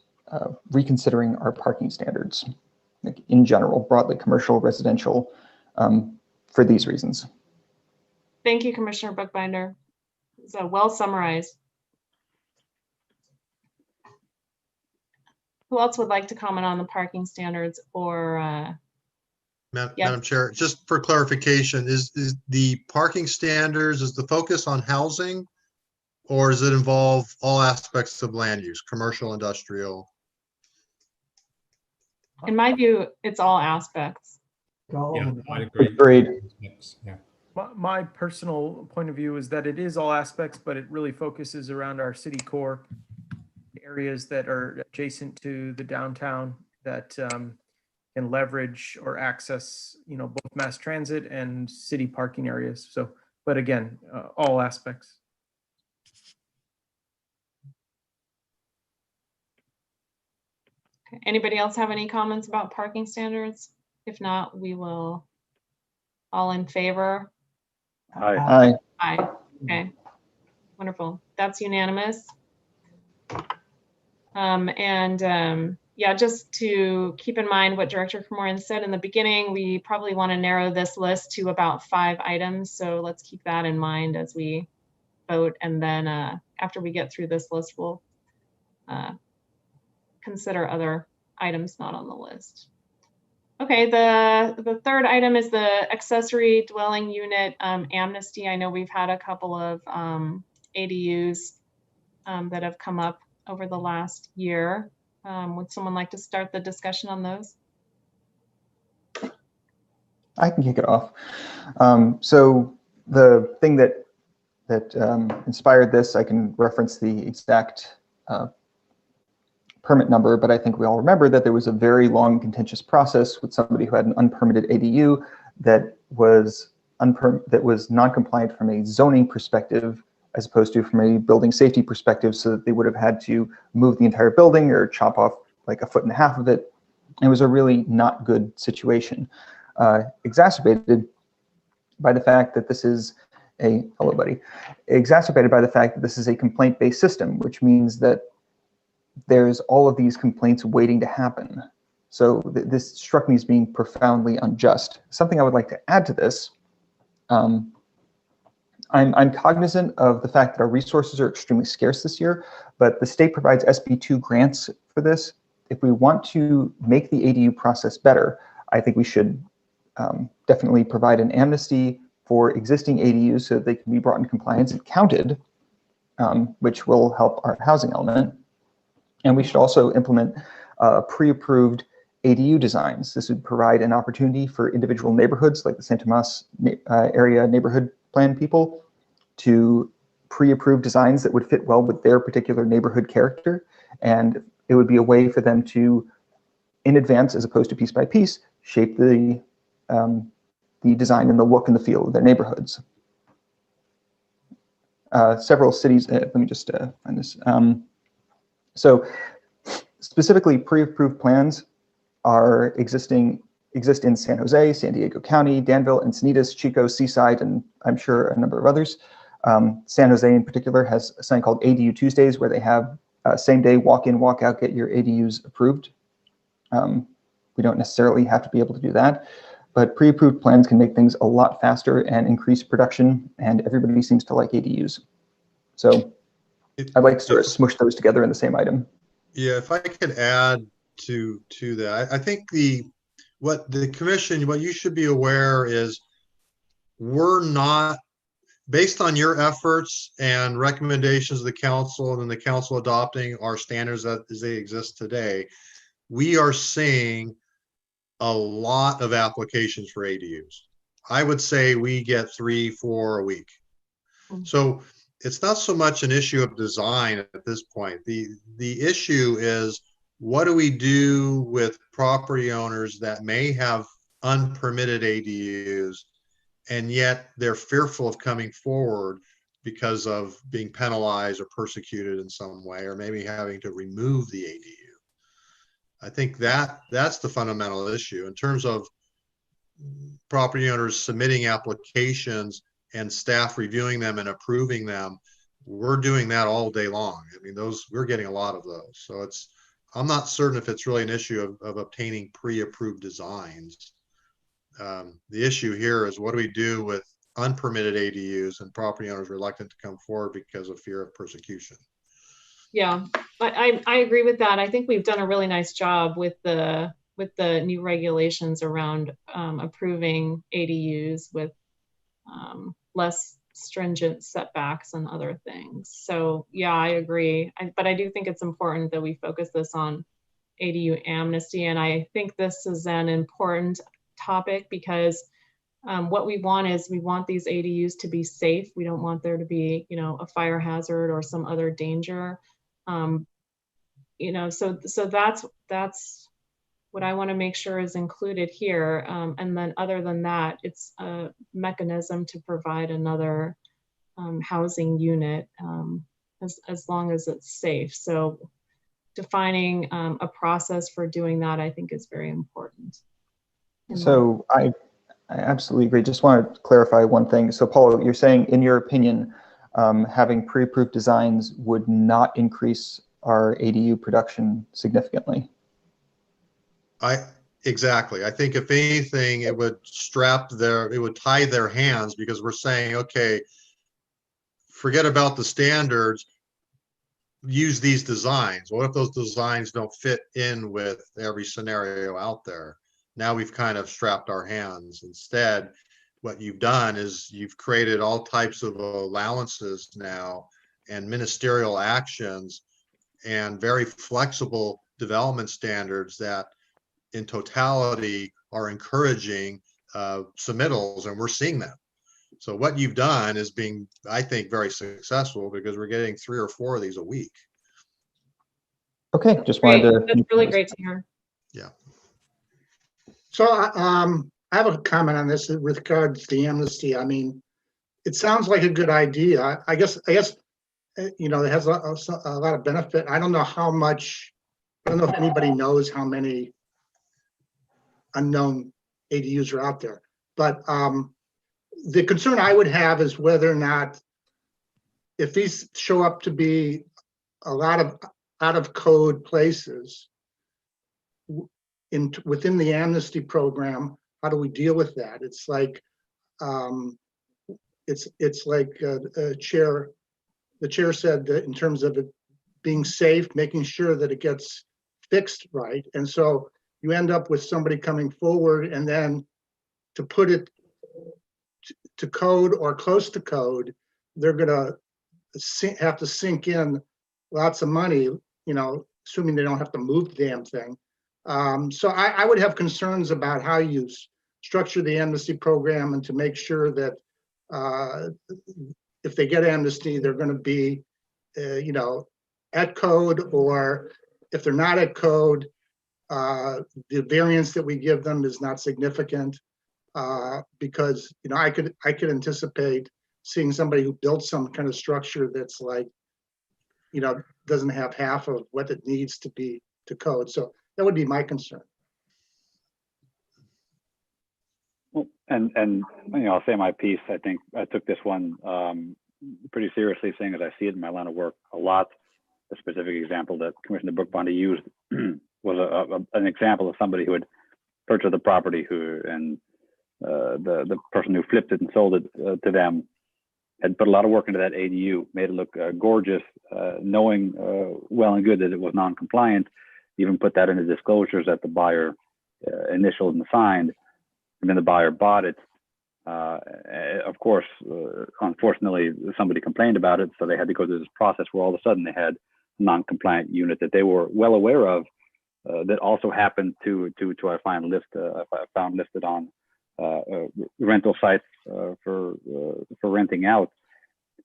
S4: reconsidering our parking standards, like in general, broadly commercial, residential, for these reasons.
S9: Thank you, Commissioner Bookbinder. So well summarized. Who else would like to comment on the parking standards or? Yes.
S8: Madam Chair, just for clarification, is the parking standards, is the focus on housing, or does it involve all aspects of land use, commercial, industrial?
S9: In my view, it's all aspects.
S5: Yeah, I agree.
S4: Agreed.
S5: Yeah.
S10: My personal point of view is that it is all aspects, but it really focuses around our city core areas that are adjacent to the downtown that can leverage or access, both mass transit and city parking areas. So, but again, all aspects.
S9: Okay. Anybody else have any comments about parking standards? If not, we will. All in favor?
S7: Aye.
S4: Aye.
S9: Aye. Okay. Wonderful. That's unanimous. Yeah, just to keep in mind what Director Kermoyan said in the beginning, we probably want to narrow this list to about 5 items. So let's keep that in mind as we vote. And then after we get through this list, we'll consider other items not on the list. Okay, the third item is the accessory dwelling unit amnesty. I know we've had a couple of ADUs that have come up over the last year. Would someone like to start the discussion on those?
S4: I can kick it off. So the thing that inspired this, I can reference the exact permit number, but I think we all remember that there was a very long contentious process with somebody who had an unpermitted ADU that was non-compliant from a zoning perspective as opposed to from a building safety perspective, so that they would have had to move the entire building or chop off like 1.5 feet of it. It was a really not good situation, exacerbated by the fact that this is a complaint-based system, which means that there's all of these complaints waiting to happen. So this struck me as being profoundly unjust. Something I would like to add to this, I'm cognizant of the fact that our resources are extremely scarce this year, but the state provides SB2 grants for this. If we want to make the ADU process better, I think we should definitely provide an amnesty for existing ADUs so that they can be brought in compliance and counted, which will help our housing element. And we should also implement pre-approved ADU designs. This would provide an opportunity for individual neighborhoods like the Santa Tomas area neighborhood plan people to pre-approve designs that would fit well with their particular neighborhood character. And it would be a way for them to, in advance, as opposed to piece by piece, shape the design and the look and the feel of their neighborhoods. Several cities, let me just find this. So specifically, pre-approved plans exist in San Jose, San Diego County, Danville, Encinitas, Chico, Seaside, and I'm sure a number of others. San Jose in particular has something called ADU Tuesdays, where they have same day walk in, walk out, get your ADUs approved. We don't necessarily have to be able to do that, but pre-approved plans can make things a lot faster and increase production, and everybody seems to like ADUs. So I'd like to sort of smush those together in the same item.
S8: Yeah, if I could add to that, I think what the commission, what you should be aware is we're not, based on your efforts and recommendations of the council and then the council adopting our standards as they exist today, we are seeing a lot of applications for ADUs. I would say we get 3-4 a week. So it's not so much an issue of design at this point. The issue is, what do we do with property owners that may have unpermitted ADUs and yet they're fearful of coming forward because of being penalized or persecuted in some way, or maybe having to remove the ADU? I think that's the fundamental issue in terms of property owners submitting applications and staff reviewing them and approving them. We're doing that all day long. I mean, we're getting a lot of those. So I'm not certain if it's really an issue of obtaining pre-approved designs. The issue here is, what do we do with unpermitted ADUs and property owners reluctant to come forward because of fear of persecution?
S9: Yeah, I agree with that. I think we've done a really nice job with the new regulations around approving ADUs with less stringent setbacks and other things. So yeah, I agree. But I do think it's important that we focus this on ADU amnesty. And I think this is an important topic because what we want is, we want these ADUs to be safe. We don't want there to be, a fire hazard or some other danger. So that's what I want to make sure is included here. And then other than that, it's a mechanism to provide another housing unit as long as it's safe. So defining a process for doing that, I think, is very important.
S4: So I absolutely agree. Just want to clarify one thing. So Paul, you're saying, in your opinion, having pre-approved designs would not increase our ADU production significantly?
S8: Exactly. I think if anything, it would tie their hands, because we're saying, okay, forget about the standards, use these designs. What if those designs don't fit in with every scenario out there? now we've kind of strapped our hands. Instead, what you've done is you've created all types of allowances now and ministerial actions and very flexible development standards that in totality are encouraging submittals, and we're seeing them. So what you've done is being, I think, very successful, because we're getting 3 or 4 of these a week.
S4: Okay, just wanted
S9: Great.
S4: to.
S9: That's really great to hear.
S8: Yeah.
S3: So I have a comment on this with regards to the amnesty. I mean, it sounds like a good idea. I guess you know, it has a lot of benefit. I don't know how much. I don't know if anybody knows how many unknown ADUs are out there, but the concern I would have is whether or not, if these show up to be a lot of out of code places within the amnesty program, how do we deal with that? It's like it's like the chair said that in terms of it being safe, making sure that it gets fixed right, and so you end up with somebody coming forward, and then to put it to code or close to code, they're gonna have to sink in lots of money, you know, assuming they don't have to move the damn thing. So I would have concerns about how you structure the amnesty program, and to make sure that if they get amnesty, they're going to be, you know, at code, or if they're not at code, the variance that we give them is not significant, because, you know, I could anticipate seeing somebody who built some kind of structure that's like, you know, doesn't have half of what it needs to be to code. So that would be my concern.
S7: Well, and you know, I'll say my piece. I think I took this one pretty seriously, seeing as I see it in my line of work a lot. A specific example that Commissioner Bookbinder used was an example of somebody who had purchased the property, and the person who flipped it and sold it to them had put a lot of work into that ADU, made it look gorgeous, knowing well and good that it was non-compliant, even put that in the disclosures that the buyer initialed and signed, and then the buyer bought it. Of course, unfortunately, somebody complained about it, so they had to go through this process where all of a sudden they had a non-compliant unit that they were well aware of, that also happened to I found listed on rental sites for renting out.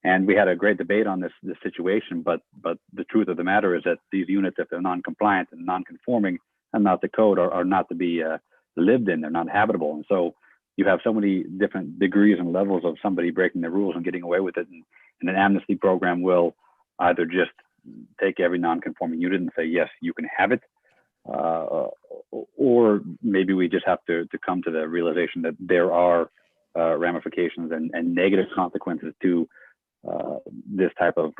S7: And we had a great debate on this situation, but the truth of the matter is that these units, if they're non-compliant and non-conforming and not the code, are not to be lived in. They're not habitable. And so you have so many different degrees and levels of somebody breaking the rules and getting away with it. And an amnesty program will either just take every non-conforming unit and say, yes, you can have it, or maybe we just have to come to the realization that there are ramifications and negative consequences to this type of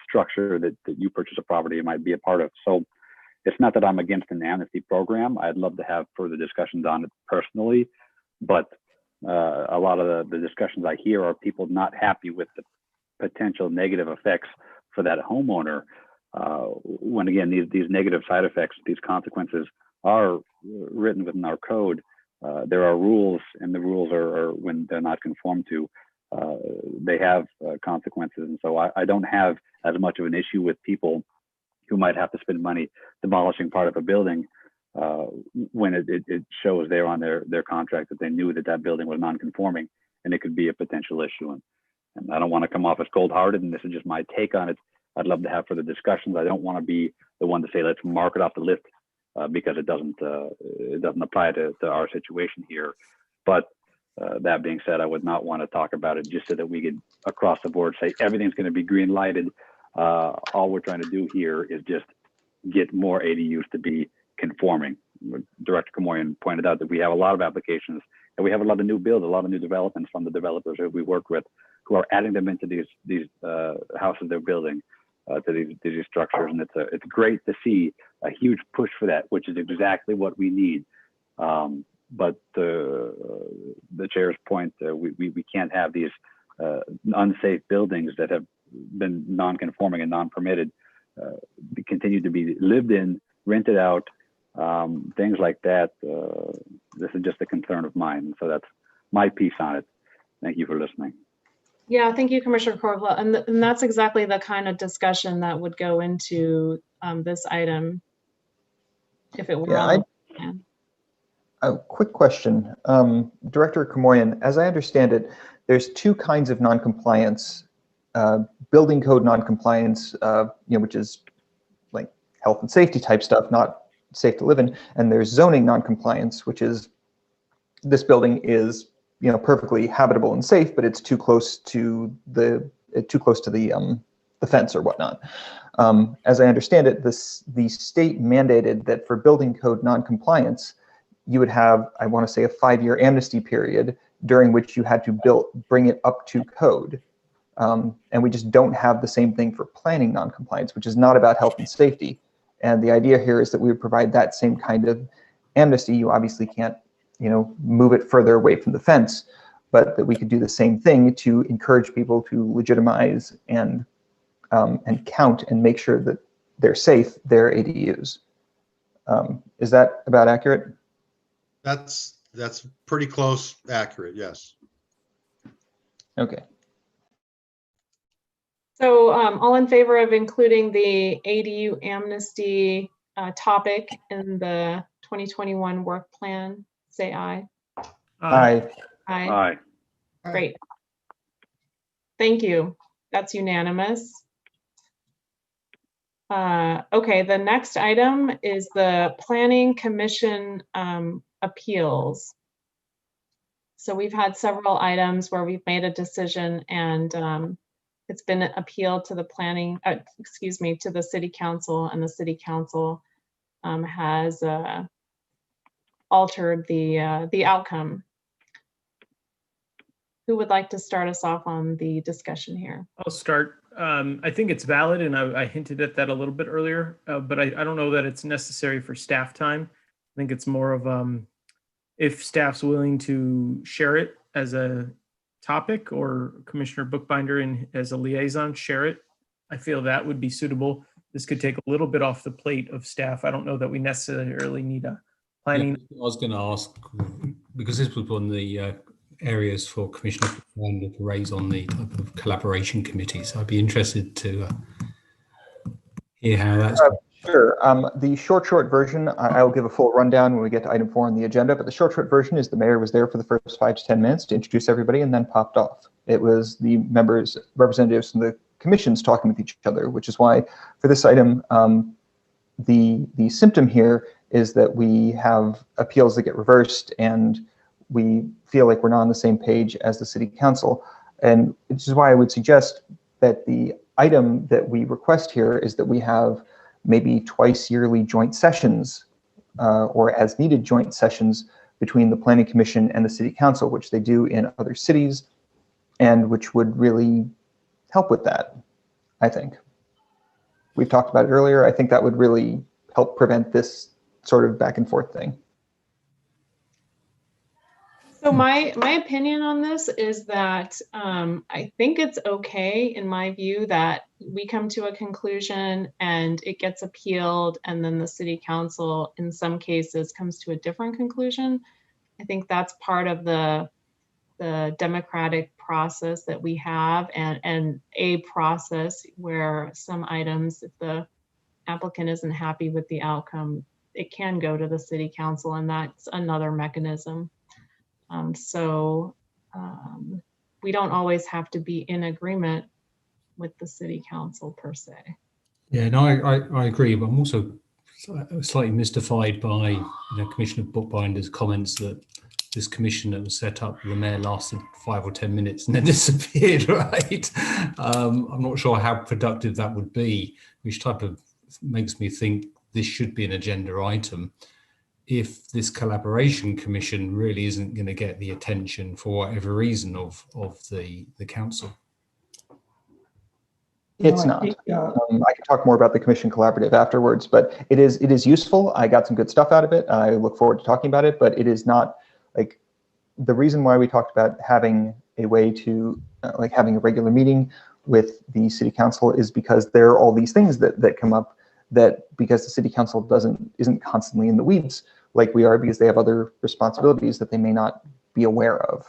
S7: structure that you purchase a property and might be a part of. So it's not that I'm against an amnesty program. I'd love to have further discussions on it personally, but a lot of the discussions I hear are people not happy with the potential negative effects for that homeowner. When again, these negative side effects, these consequences are written within our code. There are rules, and the rules are when they're not conformed to, they have consequences. And so I don't have as much of an issue with people who might have to spend money demolishing part of a building when it shows there on their contract that they knew that building was non-conforming, and it could be a potential issue. And I don't want to come off as cold-hearted, and this is just my take on it. I'd love to have further discussions. I don't want to be the one to say, let's mark it off the list because it doesn't apply to our situation here. But that being said, I would not want to talk about it just so that we could across the board say everything's going to be green lighted. All we're trying to do here is just get more ADUs to be conforming. Director Kamoyan pointed out that we have a lot of applications, and we have a lot of new builds, a lot of new developments from the developers that we work with, who are adding them into these houses they're building, to these structures. And it's great to see a huge push for that, which is exactly what we need. But the chair's point, we can't have these unsafe buildings that have been non-conforming and non-permitted continue to be lived in, rented out, things like that. This is just a concern of mine. So that's my piece on it. Thank you for listening.
S9: Yeah, thank you, Commissioner Corville. And that's exactly the kind of discussion that would go into this item if it were
S4: Yeah,
S9: on the plan.
S4: A quick question. Director Kamoyan, as I understand it, there's two kinds of noncompliance. Building code noncompliance, which is like health and safety type stuff, not safe to live in. And there's zoning noncompliance, which is this building is perfectly habitable and safe, but it's too close to the fence or whatnot. As I understand it, the state mandated that for building code noncompliance, you would have, I want to say, a 5-year amnesty period during which you had to bring it up to code. And we just don't have the same thing for planning noncompliance, which is not about health and safety. And the idea here is that we would provide that same kind of amnesty. You obviously can't, move it further away from the fence, but that we could do the same thing to encourage people to legitimize and count and make sure that they're safe, their ADUs. Is that about accurate?
S8: That's pretty close, accurate, yes.
S4: Okay.
S9: So all in favor of including the ADU amnesty topic in the 2021 work plan, say aye.
S4: Aye.
S9: Aye.
S7: Aye.
S9: Great. Thank you. That's unanimous. Okay, the next item is the Planning Commission appeals. So we've had several items where we've made a decision and it's been appealed to the to the City Council, and the City Council has altered the outcome. Who would like to start us off on the discussion here?
S10: I'll start. I think it's valid, and I hinted at that a little bit earlier, but I don't know that it's necessary for staff time. I think it's more of if staff's willing to share it as a topic, or Commissioner Bookbinder as a liaison share it, I feel that would be suitable. This could take a little bit off the plate of staff. I don't know that we necessarily need a planning.
S5: Yeah, I was going to ask, because this was one of the areas for Commissioner to raise on the type of collaboration committee. So I'd be interested to hear how that's.
S4: Sure. The short version, I'll give a full rundown when we get to item 4 on the agenda, but the short version is the mayor was there for the first 5 to 10 minutes to introduce everybody and then popped off. It was the members, representatives from the commissions talking with each other, which is why for this item, the symptom here is that we have appeals that get reversed and we feel like we're not on the same page as the City Council. And which is why I would suggest that the item that we request here is that we have maybe twice yearly joint sessions or as needed joint sessions between the Planning Commission and the City Council, which they do in other cities, and which would really help with that, I think. We've talked about it earlier. I think that would really help prevent this sort of back and forth thing.
S9: So my opinion on this is that I think it's okay, in my view, that we come to a conclusion and it gets appealed, and then the City Council, in some cases, comes to a different conclusion. I think that's part of the democratic process that we have, and a process where some items, if the applicant isn't happy with the outcome, it can go to the City Council, and that's another mechanism. We don't always have to be in agreement with the City Council per se.
S5: Yeah, no, I agree, but I'm also slightly mystified by Commissioner Bookbinder's comments that this commission that was set up, the mayor lasted 5 or 10 minutes and then disappeared, right? I'm not sure how productive that would be, which type of makes me think this should be an agenda item if this collaboration commission really isn't going to get the attention for whatever reason of the council.
S4: It's not. I can talk more about the Commission Collaborative afterwards, but it is useful. I got some good stuff out of it. I look forward to talking about it, but it is not like the reason why we talked about having a way to having a regular meeting with the City Council is because there are all these things that come up that because the city council isn't constantly in the weeds like we are, because they have other responsibilities that they may not be aware of.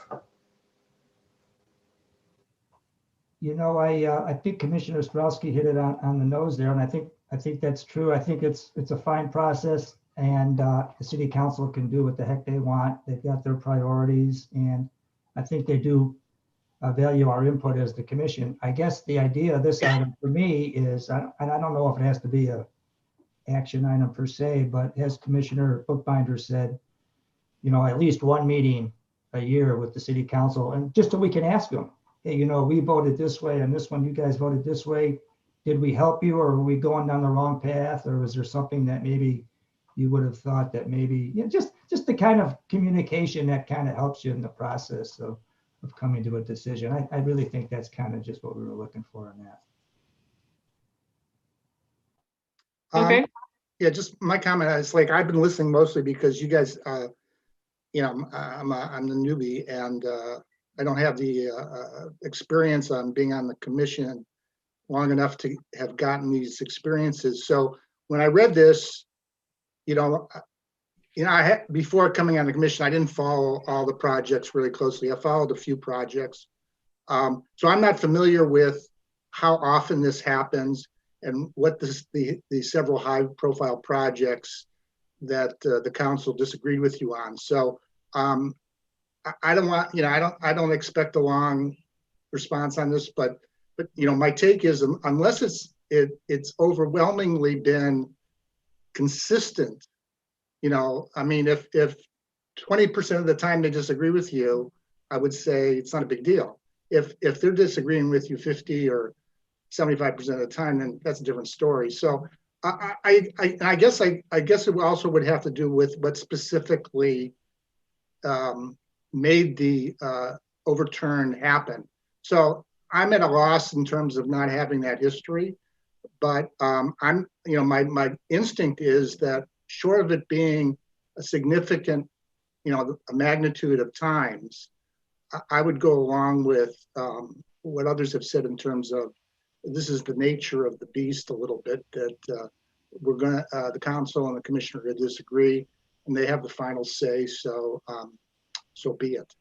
S2: You know, I think Commissioner Ostrowski hit it on the nose there, and I think that's true. I think it's a fine process, and the city council can do what the heck they want. They've got their priorities, and I think they do value our input as the commission. I guess the idea of this item for me is, and I don't know if it has to be a action item per se, but as Commissioner Bookbinder said, you know, at least one meeting a year with the city council, and just so we can ask them, hey, you know, we voted this way on this one, you guys voted this way. Did we help you, or were we going down the wrong path? Or was there something that maybe you would have thought that maybe, you know, just the kind of communication that kind of helps you in the process of coming to a decision. I really think that's kind of just what we were looking for on that.
S9: Okay.
S3: Yeah, just my comment is like, I've been listening mostly because you guys, you know, I'm the newbie, and I don't have the experience on being on the commission long enough to have gotten these experiences. So when I read this, you know, before coming on the commission, I didn't follow all the projects really closely. I followed a few projects. So I'm not familiar with how often this happens and what the several high-profile projects that the council disagreed with you on. So I don't want, you know, I don't expect a long response on this, but you know, my take is, unless it's overwhelmingly been consistent, you know, I mean, if 20% of the time they disagree with you, I would say it's not a big deal. If they're disagreeing with you 50 or 75% of the time, then that's a different story. So I guess it also would have to do with what specifically made the overturn happen. So I'm at a loss in terms of not having that history, but I'm, you know, my instinct is that short of it being a significant, you know, a magnitude of times, I would go along with what others have said in terms of this is the nature of the beast a little bit, that we're going to, the council and the commissioner could disagree, and they have the final say. So, so be it.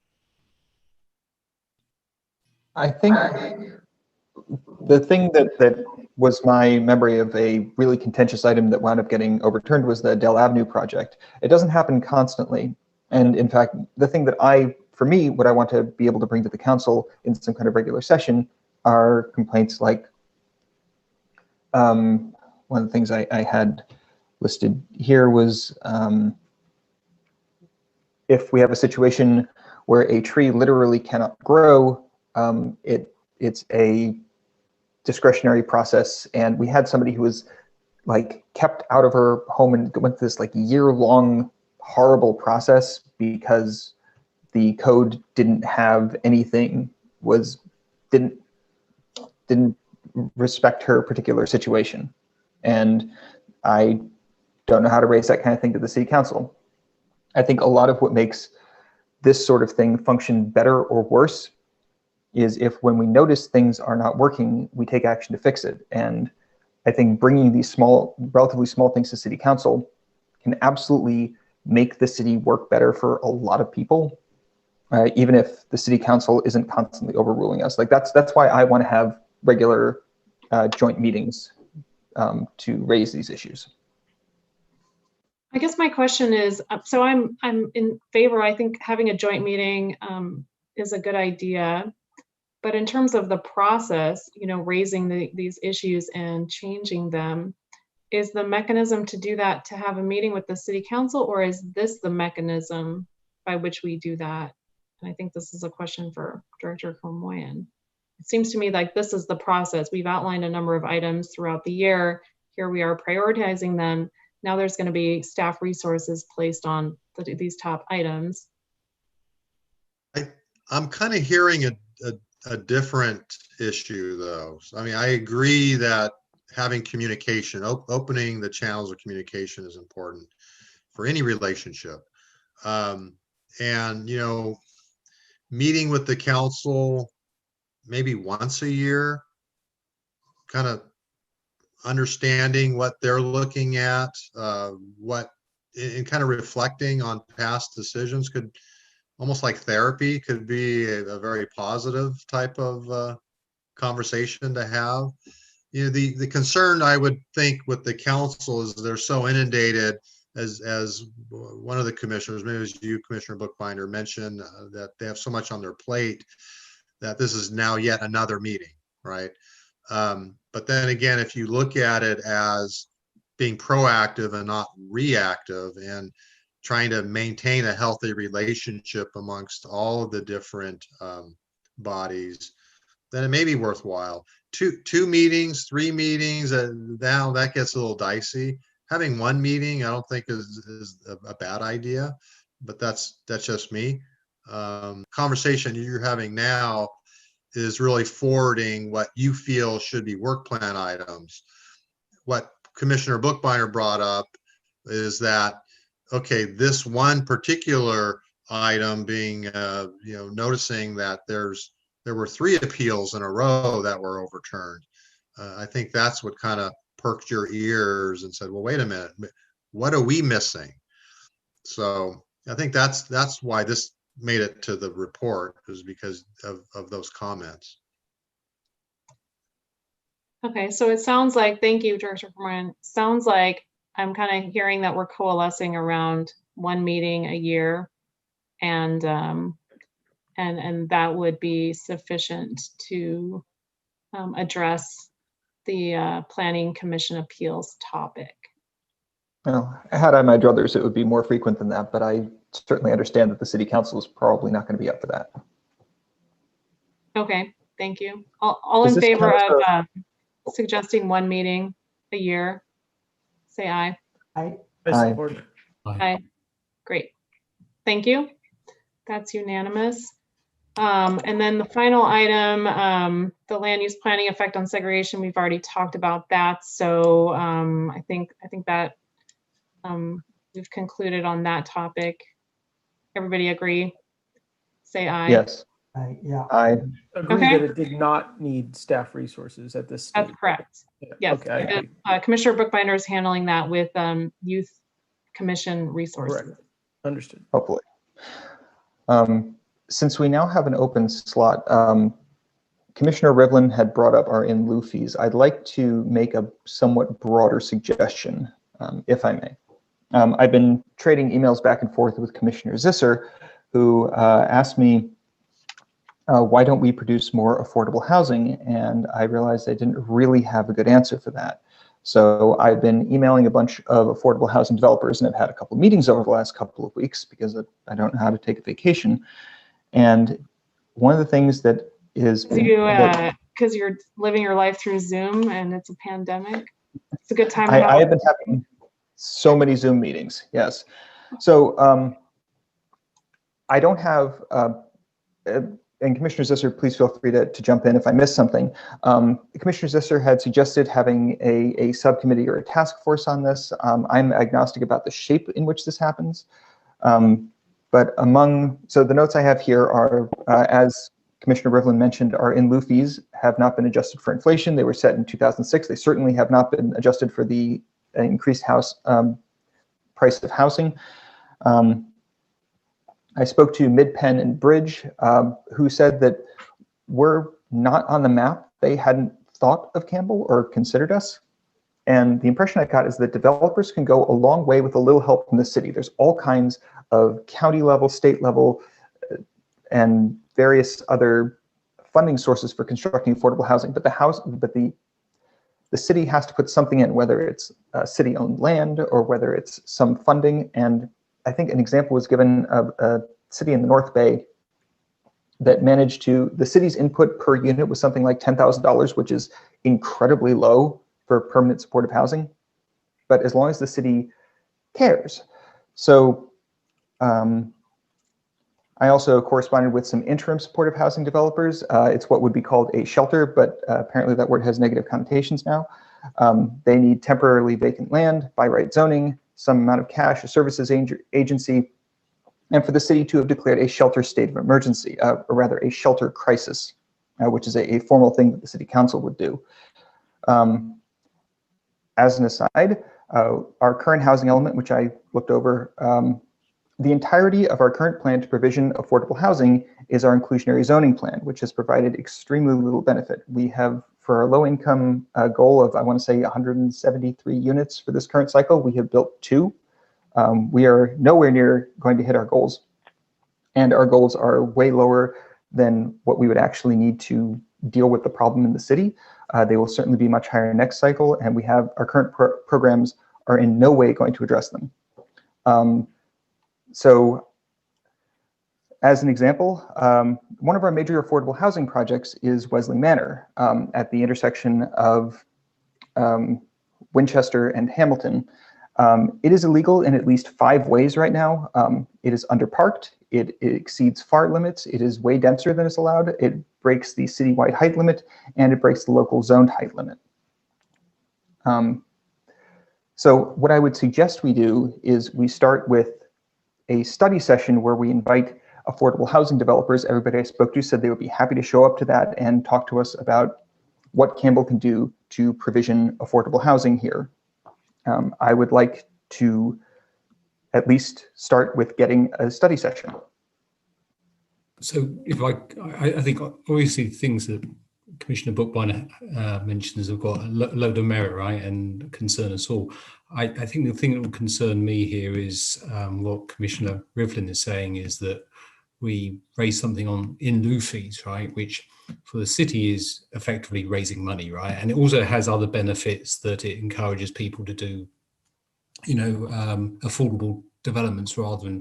S4: I think the thing that was my memory of a really contentious item that wound up getting overturned was the Dell Avenue project. It doesn't happen constantly. And in fact, the thing that for me, what I want to be able to bring to the council in some kind of regular session are complaints like, one of the things I had listed here was if we have a situation where a tree literally cannot grow, it's a discretionary process, and we had somebody who was like kept out of her home and went through this like year-long horrible process because the code didn't have anything, didn't respect her particular situation. And I don't know how to raise that kind of thing to the city council. I think a lot of what makes this sort of thing function better or worse is if, when we notice things are not working, we take action to fix it. And I think bringing these relatively small things to city council can absolutely make the city work better for a lot of people, even if the city council isn't constantly overruling us. Like that's why I want to have regular joint meetings to raise these issues.
S9: I guess my question is, so I'm in favor. I think having a joint meeting is a good idea. But in terms of the process, you know, raising these issues and changing them, is the mechanism to do that to have a meeting with the city council, or is this the mechanism by which we do that? And I think this is a question for Director Cormoyan. It seems to me like this is the process. We've outlined a number of items throughout the year. Here we are prioritizing them. Now there's going to be staff resources placed on these top items.
S8: I'm kind of hearing a different issue, though. I mean, I agree that having communication, opening the channels of communication is important for any relationship. And, you know, meeting with the council maybe once a year, kind of understanding what they're looking at, and kind of reflecting on past decisions could, almost like therapy, could be a very positive type of conversation to have. You know, the concern I would think with the council is they're so inundated, as one of the commissioners, maybe it was you, Commissioner Bookbinder, mentioned, that they have so much on their plate that this is now yet another meeting, right? But then again, if you look at it as being proactive and not reactive, and trying to maintain a healthy relationship amongst all of the different bodies, then it may be worthwhile. Two meetings, 3 meetings, now that gets a little dicey. Having 1 meeting, I don't think is a bad idea, but that's just me. Conversation you're having now is really forwarding what you feel should be work plan items. What Commissioner Bookbinder brought up is that, okay, this one particular item being, noticing that there were 3 appeals in a row that were overturned. I think that's what kind of perked your ears and said, well, wait a minute, what are we missing? So I think that's why this made it to the report, is because of those comments.
S9: Okay, so it sounds like, thank you, Director Perman. Sounds like I'm kind of hearing that we're coalescing around 1 meeting a year, and that would be sufficient to address the Planning Commission appeals topic.
S4: Well, had I my druthers, it would be more frequent than that, but I certainly understand that the city council is probably not going to be up for that.
S9: Okay, thank you. All
S4: Does
S9: in
S4: this
S9: favor
S4: count as
S9: of suggesting 1 meeting a year, say aye.
S2: I
S10: I support it.
S9: Aye. Great. Thank you. That's unanimous. And then the final item, the land use planning effect on segregation, we've already talked about that. So I think that we've concluded on that topic. Everybody agree? Say aye.
S4: Yes.
S2: yeah.
S4: I
S10: Agree
S9: Okay.
S10: that it did not need staff resources at this stage.
S9: That's correct.
S10: Yeah,
S9: Yes.
S10: okay, I agree.
S9: Commissioner Bookbinder is handling that with Youth Commission resources.
S10: Correct. Understood.
S4: hopefully. Since we now have an open slot, Commissioner Rivlin had brought up our in lieu fees. I'd like to make a somewhat broader suggestion, if I may. I've been trading emails back and forth with Commissioner Zisser, who asked me, why don't we produce more affordable housing? And I realized I didn't really have a good answer for that. So I've been emailing a bunch of affordable housing developers, and I've had a couple of meetings over the last couple of weeks because I don't know how to take a vacation. And one of the things that is
S9: because you're living your life through Zoom and it's a pandemic, it's a good time to
S4: I have been having so many Zoom meetings. Yes. So I don't have, and Commissioner Zisser, please feel free to jump in if I miss something. Commissioner Zisser had suggested having a subcommittee or a task force on this. I'm agnostic about the shape in which this happens. But so the notes I have here are, as Commissioner Rivlin mentioned, our in lieu fees have not been adjusted for inflation. They were set in 2006. They certainly have not been adjusted for the increased price of housing. I spoke to Mid-Penn and Bridge, who said that we're not on the map. They hadn't thought of Campbell or considered us. And the impression I got is that developers can go a long way with a little help from the city. There's all kinds of county level, state level, and various other funding sources for constructing affordable housing. But the city has to put something in, whether it's city-owned land or whether it's some funding. And I think an example was given of a city in the North Bay that managed to, the city's input per unit was something like $10,000, which is incredibly low for permanent supportive housing, but as long as the city cares. So I also corresponded with some interim supportive housing developers. It's what would be called a shelter, but apparently that word has negative connotations now. They need temporarily vacant land, by right zoning, some amount of cash, a services agency, and for the city to have declared a shelter state of emergency, or rather a shelter crisis, which is a formal thing that the city council would do. as an aside, our current housing element, which I looked over, the entirety of our current plan to provision affordable housing is our inclusionary zoning plan, which has provided extremely little benefit. We have, for our low income goal of, I want to say 173 units for this current cycle, we have built 2. We are nowhere near going to hit our goals. And our goals are way lower than what we would actually need to deal with the problem in the city. They will certainly be much higher next cycle, and we have our current programs are in no way going to address them. So as an example, one of our major affordable housing projects is Wesley Manor at the intersection of Winchester and Hamilton. It is illegal in at least 5 ways right now. It is underparked, it exceeds FAR limits, it is way denser than is allowed, it breaks the citywide height limit, and it breaks the local zoned height limit. So what I would suggest we do is we start with a study session where we invite affordable housing developers. Everybody I spoke to said they would be happy to show up to that and talk to us about what Campbell can do to provision affordable housing here. I would like to at least start with getting a study session.
S5: So if I think obviously things that Commissioner Bookbinder mentions have got a load of merit, right, and concern us all. I think the thing that will concern me here is what Commissioner Rivlin is saying is that we raise something on in lieu fees, right, which for the city is effectively raising money, right, and it also has other benefits that it encourages people to do, affordable developments rather than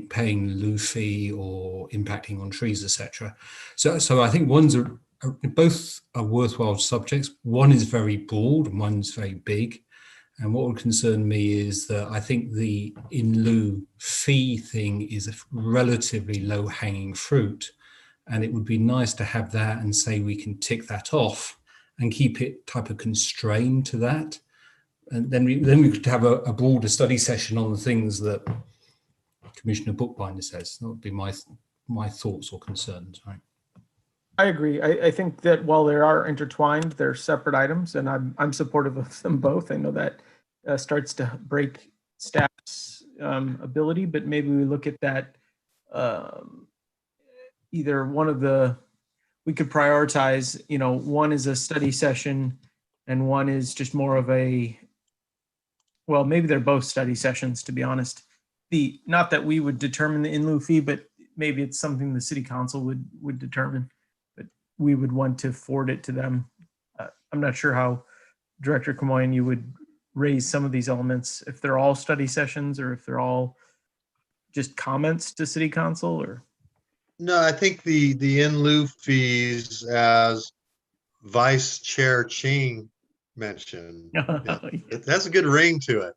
S5: paying lieu fee or impacting on trees, etc. So I think both are worthwhile subjects. One is very broad, and one's very big. And what would concern me is that I think the in lieu fee thing is a relatively low hanging fruit. And it would be nice to have that and say we can tick that off and keep it type of constrained to that. And then we could have a broader study session on the things that Commissioner Bookbinder says. That would be my thoughts or concerns, right?
S10: I agree. I think that while they are intertwined, they're separate items, and I'm supportive of them both. I know that starts to break staff's ability, but maybe we look at that either one of the, we could prioritize, one is a study session and one is just more of a, well, maybe they're both study sessions, to be honest. Not that we would determine the in lieu fee, but maybe it's something the city council would determine, but we would want to forward it to them. I'm not sure how, Director Camoyan, you would raise some of these elements, if they're all study sessions or if they're all just comments to city council, or?
S8: No, I think the in lieu fees, as Vice Chair Ching mentioned, it has a good ring to it.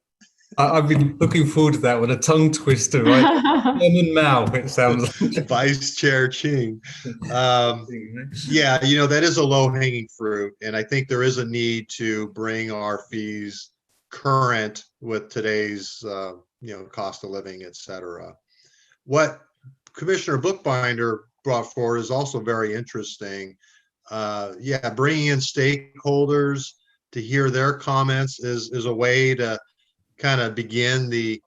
S5: I've been looking forward to that one, a tongue twister, right? Lemon Mao, it sounds like.
S8: Vice Chair Ching. Yeah, that is a low-hanging fruit, and I think there is a need to bring our fees current with today's, cost of living, et cetera. What Commissioner Bookbinder brought forward is also very interesting. Bringing in stakeholders to hear their comments is a way to kind of begin the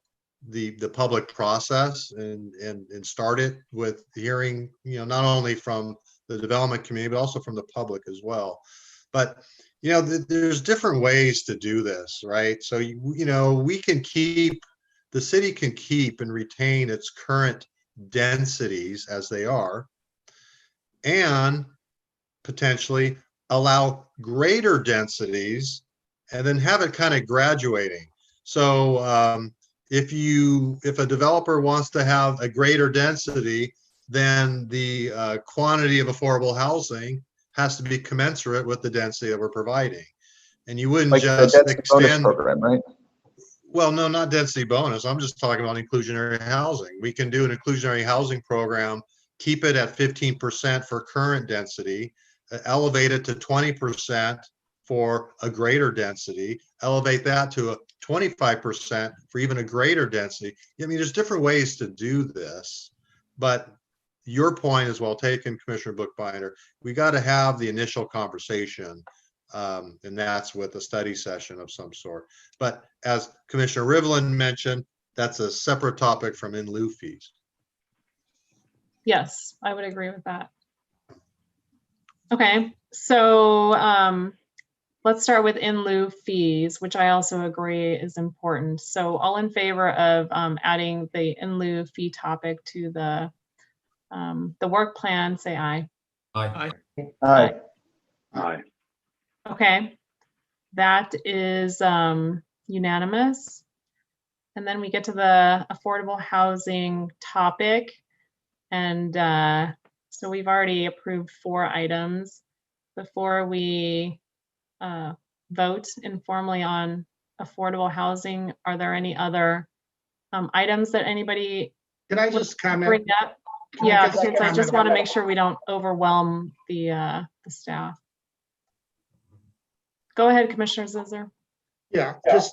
S8: public process and start it with hearing, not only from the development community, but also from the public as well. But, there's different ways to do this, right? So, the city can keep and retain its current densities as they are, and potentially allow greater densities and then have it kind of graduating. So if a developer wants to have a greater density, then the quantity of affordable housing has to be commensurate with the density that we're providing. And you wouldn't
S4: like
S8: just
S4: the
S8: extend
S4: program, right?
S8: Well, no, not density bonus. I'm just talking about inclusionary housing. We can do an inclusionary housing program, keep it at 15% for current density, elevate it to 20% for a greater density, elevate that to a 25% for even a greater density. I mean, there's different ways to do this, but your point is well taken, Commissioner Bookbinder. We got to have the initial conversation And that's with a study session of some sort. But as Commissioner Rivlin mentioned, that's a separate topic from in lieu fees.
S9: Yes, I would agree with that. Okay, so let's start with in lieu fees, which I also agree is important. So all in favor of adding the in lieu fee topic to the work plan, say aye.
S5: Aye.
S4: Aye.
S7: Aye.
S9: Okay, that is unanimous. And then we get to the affordable housing topic. And so we've already approved 4 items. Before we vote informally on affordable housing, are there any other items that anybody
S3: Can I
S9: would
S3: just comment?
S9: bring up?
S3: Can I
S9: Yeah,
S3: just
S9: because I just
S3: comment?
S9: want to make sure we don't overwhelm the staff. Go ahead, Commissioner Zizzer.
S3: Yeah, just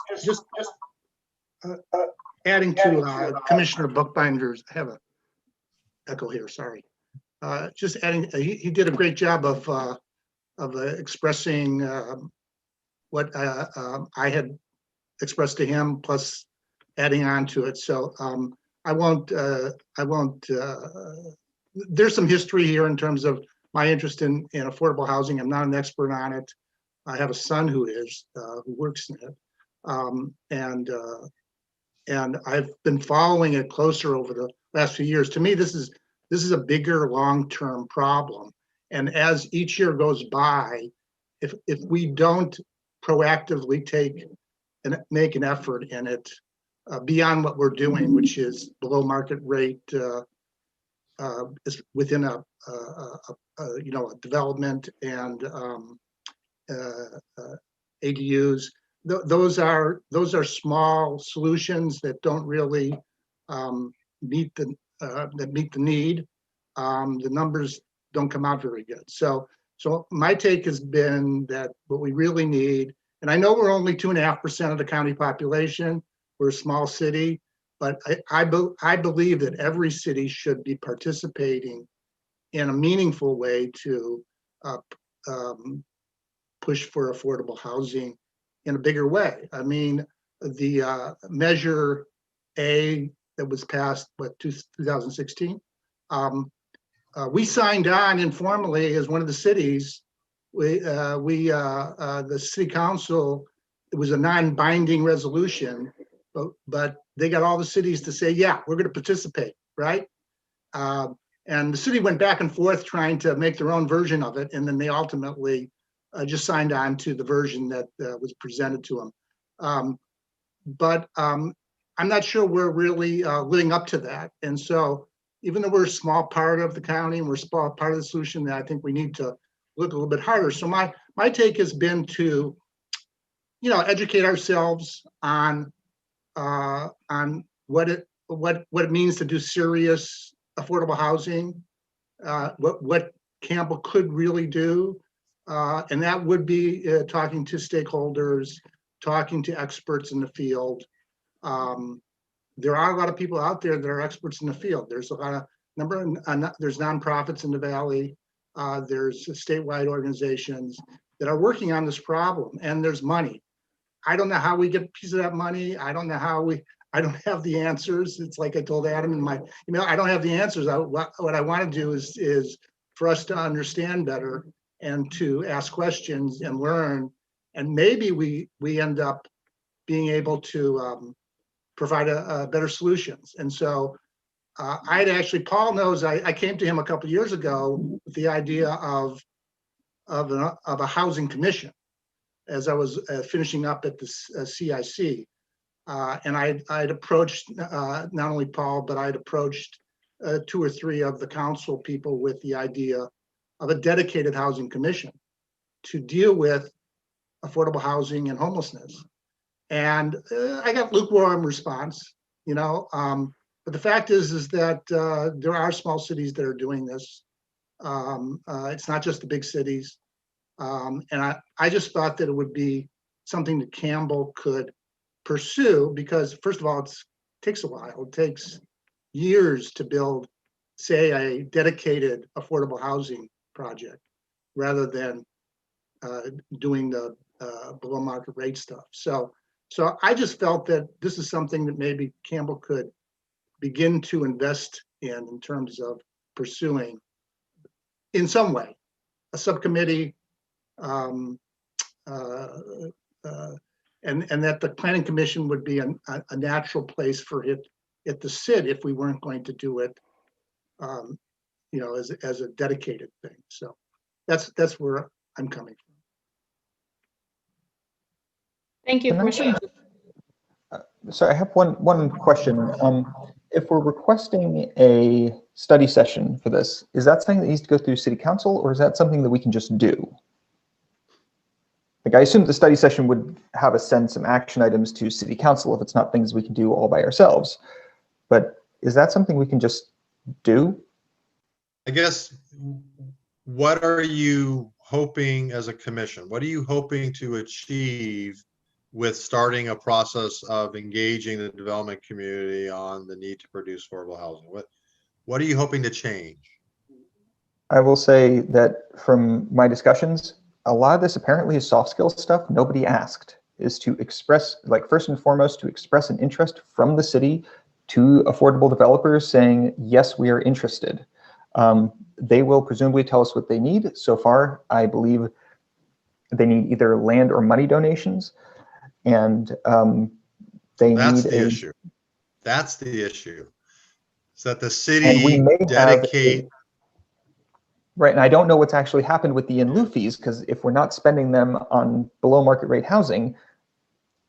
S3: adding to Commissioner Bookbinder's, I have a echo here, sorry. Just adding, he did a great job of expressing what I had expressed to him, plus adding on to it. So I won't, there's some history here in terms of my interest in affordable housing. I'm not an expert on it. I have a son who is, who works in it. And I've been following it closer over the last few years. To me, this is a bigger long-term problem. And as each year goes by, if we don't proactively take and make an effort in it beyond what we're doing, which is below market rate, is within a development and ADUs. Those are small solutions that don't really meet the need. The numbers don't come out very good. So my take has been that what we really need, and I know we're only 2.5% of the county population. We're a small city, but I believe that every city should be participating in a meaningful way to push for affordable housing in a bigger way. I mean, the Measure A that was passed, 2016, we signed on informally as one of the cities. The city council, it was a non-binding resolution, but they got all the cities to say, yeah, we're going to participate, right? And the city went back and forth trying to make their own version of it, and then they ultimately just signed on to the version that was presented to them. But I'm not sure we're really living up to that. And so even though we're a small part of the county and we're a small part of the solution, I think we need to look a little bit harder. So my take has been to, educate ourselves on what it means to do serious affordable housing, what Campbell could really do. And that would be talking to stakeholders, talking to experts in the field. There are a lot of people out there that are experts in the field. There's a lot of there's nonprofits in the Valley. There's statewide organizations that are working on this problem, and there's money. I don't know how we get a piece of that money. I don't know how I don't have the answers. It's like I told Adam in my email, I don't have the answers. What I want to do is for us to understand better and to ask questions and learn. And maybe we end up being able to provide a better solutions. And so Paul knows, I came to him a couple of years ago with the idea of a housing commission as I was finishing up at the CIC. And I'd approached not only Paul, but I'd approached 2 or 3 of the council people with the idea of a dedicated housing commission to deal with affordable housing and homelessness. And I got lukewarm response, but the fact is that there are small cities that are doing this. It's not just the big cities. And I just thought that it would be something that Campbell could pursue, because first of all, it takes a while. It takes years to build, say, a dedicated affordable housing project, rather than doing the below market rate stuff. So I just felt that this is something that maybe Campbell could begin to invest in terms of pursuing in some way, a subcommittee, and that the planning commission would be a natural place for it to sit if we weren't going to do it, as a dedicated thing. So that's where I'm coming from.
S9: Thank you,
S4: Can I
S9: Commissioner.
S4: Sorry, I have one question. If we're requesting a study session for this, is that something that needs to go through city council, or is that something that we can just do? Like, I assume the study session would have us send some action items to city council if it's not things we can do all by ourselves. But is that something we can just do?
S8: I guess, what are you hoping as a commission? What are you hoping to achieve with starting a process of engaging the development community on the need to produce affordable housing? What are you hoping to change?
S4: I will say that from my discussions, a lot of this apparently is soft skills stuff nobody asked, is to express, like, first and foremost, to express an interest from the city to affordable developers saying, yes, we are interested. They will presumably tell us what they need. So far, I believe they need either land or money donations, and they
S8: That's
S4: need
S8: the
S4: a
S8: issue. That's the issue. Is that the
S4: and we
S8: city
S4: may
S8: dedicate.
S4: Right, and I don't know what's actually happened with the in lieu fees, because if we're not spending them on below market rate housing,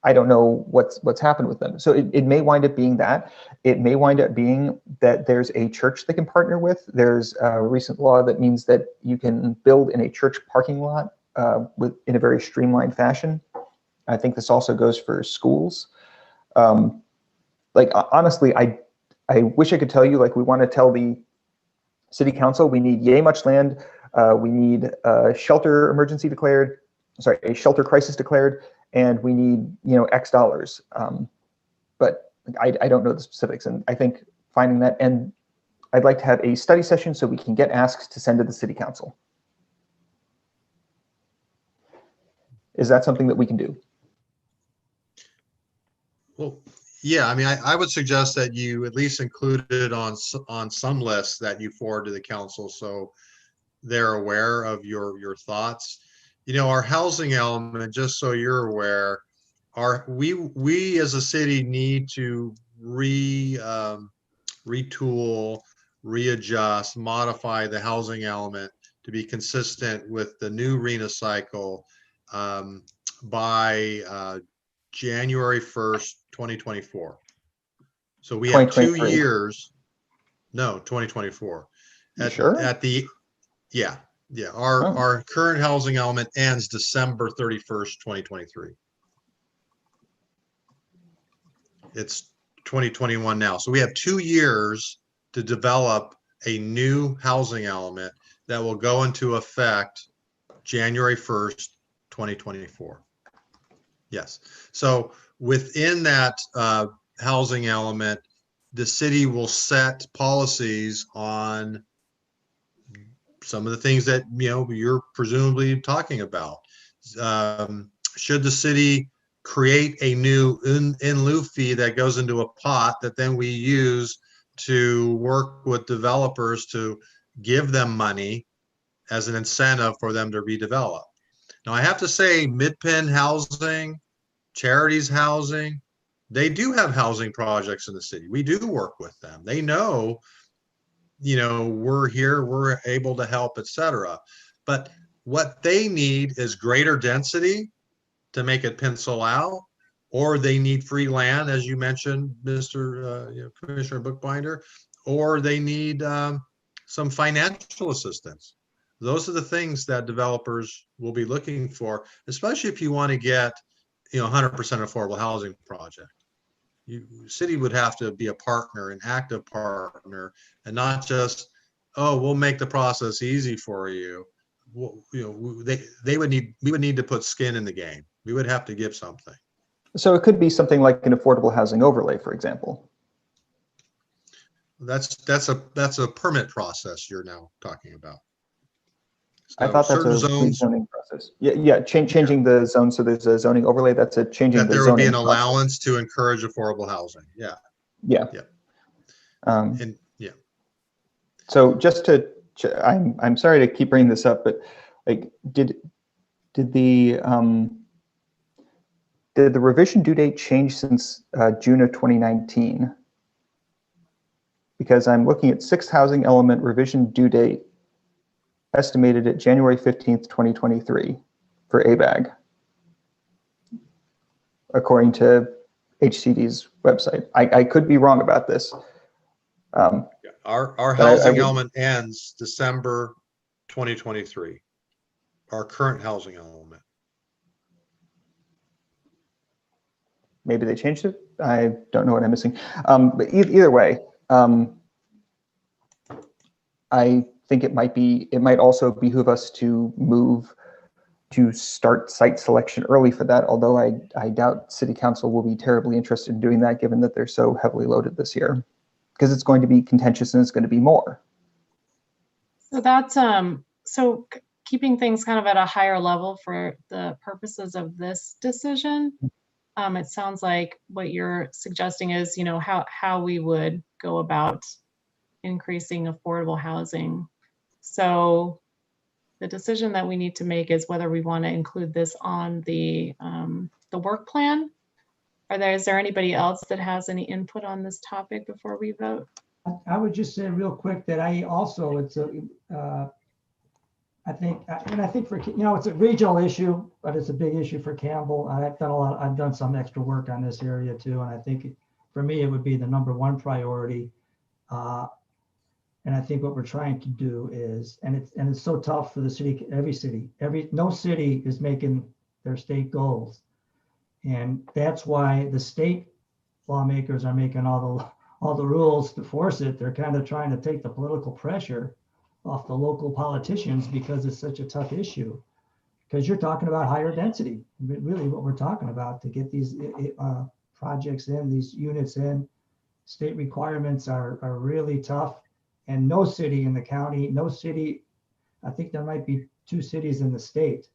S4: I don't know what's happened with them. So it may wind up being that. It may wind up being that there's a church they can partner with. There's a recent law that means that you can build in a church parking lot in a very streamlined fashion. I think this also goes for schools. Like, honestly, I wish I could tell you, like, we want to tell the city council we need yay much land, we need a shelter emergency declared, sorry, a shelter crisis declared, and we need, X dollars. But I don't know the specifics, and I think finding that, and I'd like to have a study session so we can get asks to send to the city council. Is that something that we can do?
S8: Well, yeah, I mean, I would suggest that you at least include it on some lists that you forward to the council, so they're aware of your thoughts. Our housing element, just so you're aware, we as a city need to retool, readjust, modify the housing element to be consistent with the new RENA cycle by January 1st, 2024. So we have 2 years. No, 2024.
S4: You sure?
S8: Yeah. Our current housing element ends December 31st, 2023. It's 2021 now. So we have 2 years to develop a new housing element that will go into effect January 1st, 2024. Yes. So within that housing element, the city will set policies on some of the things that you're presumably talking about. Should the city create a new in lieu fee that goes into a pot that then we use to work with developers to give them money as an incentive for them to redevelop? Now, I have to say, Mid-Penn Housing, Charities Housing, they do have housing projects in the city. We do work with them. They know, we're here, we're able to help, etc. But what they need is greater density to make it pencil out, or they need free land, as you mentioned, Mr. Commissioner Bookbinder, or they need some financial assistance. Those are the things that developers will be looking for, especially if you want to get 100% affordable housing project. City would have to be a partner, an active partner, and not just, oh, we'll make the process easy for you. We would need to put skin in the game. We would have to give something.
S4: So it could be something like an affordable housing overlay, for example.
S8: That's a permit process you're now talking about.
S4: I
S8: So
S4: thought that's
S8: certain
S4: a
S8: zones
S4: rezoning process. Yeah, changing the zone so there's a zoning overlay. That's a changing
S8: that
S4: the
S8: there would be
S4: zoning
S8: an
S4: process.
S8: allowance to encourage affordable housing. Yeah,
S4: Yeah.
S8: Yeah.
S4: Um,
S8: and yeah.
S4: So just to, I'm sorry to keep bringing this up, but like, did the revision due date change since June of 2019? Because I'm looking at 6th housing element revision due date estimated at January 15th, 2023 for ABAG, according to HCD's website. I could be wrong about this.
S8: Our
S4: But I
S8: housing
S4: would-
S8: element ends December 2023. Our current housing element.
S4: Maybe they changed it. I don't know what I'm missing. But either way, I think it might also behoove us to move to start site selection early for that, although I doubt City Council will be terribly interested in doing that, given that they're so heavily loaded this year, because it's going to be contentious and it's going to be more.
S9: So that's keeping things kind of at a higher level for the purposes of this decision. It sounds like what you're suggesting is, how we would go about increasing affordable housing. So the decision that we need to make is whether we want to include this on the work plan. Is there anybody else that has any input on this topic before we vote?
S2: I would just say real quick that I also, I think for, it's a regional issue, but it's a big issue for Campbell. I've done some extra work on this area too. And I think for me, it would be the #1 priority. And I think what we're trying to do is, and it's so tough for the city, no city is making their state goals. And that's why the state lawmakers are making all the rules to force it. They're kind of trying to take the political pressure off the local politicians because it's such a tough issue. Because you're talking about higher density, really what we're talking about to get these projects in, these units in. State requirements are really tough. And no city in the county, I think there might be 2 cities in the state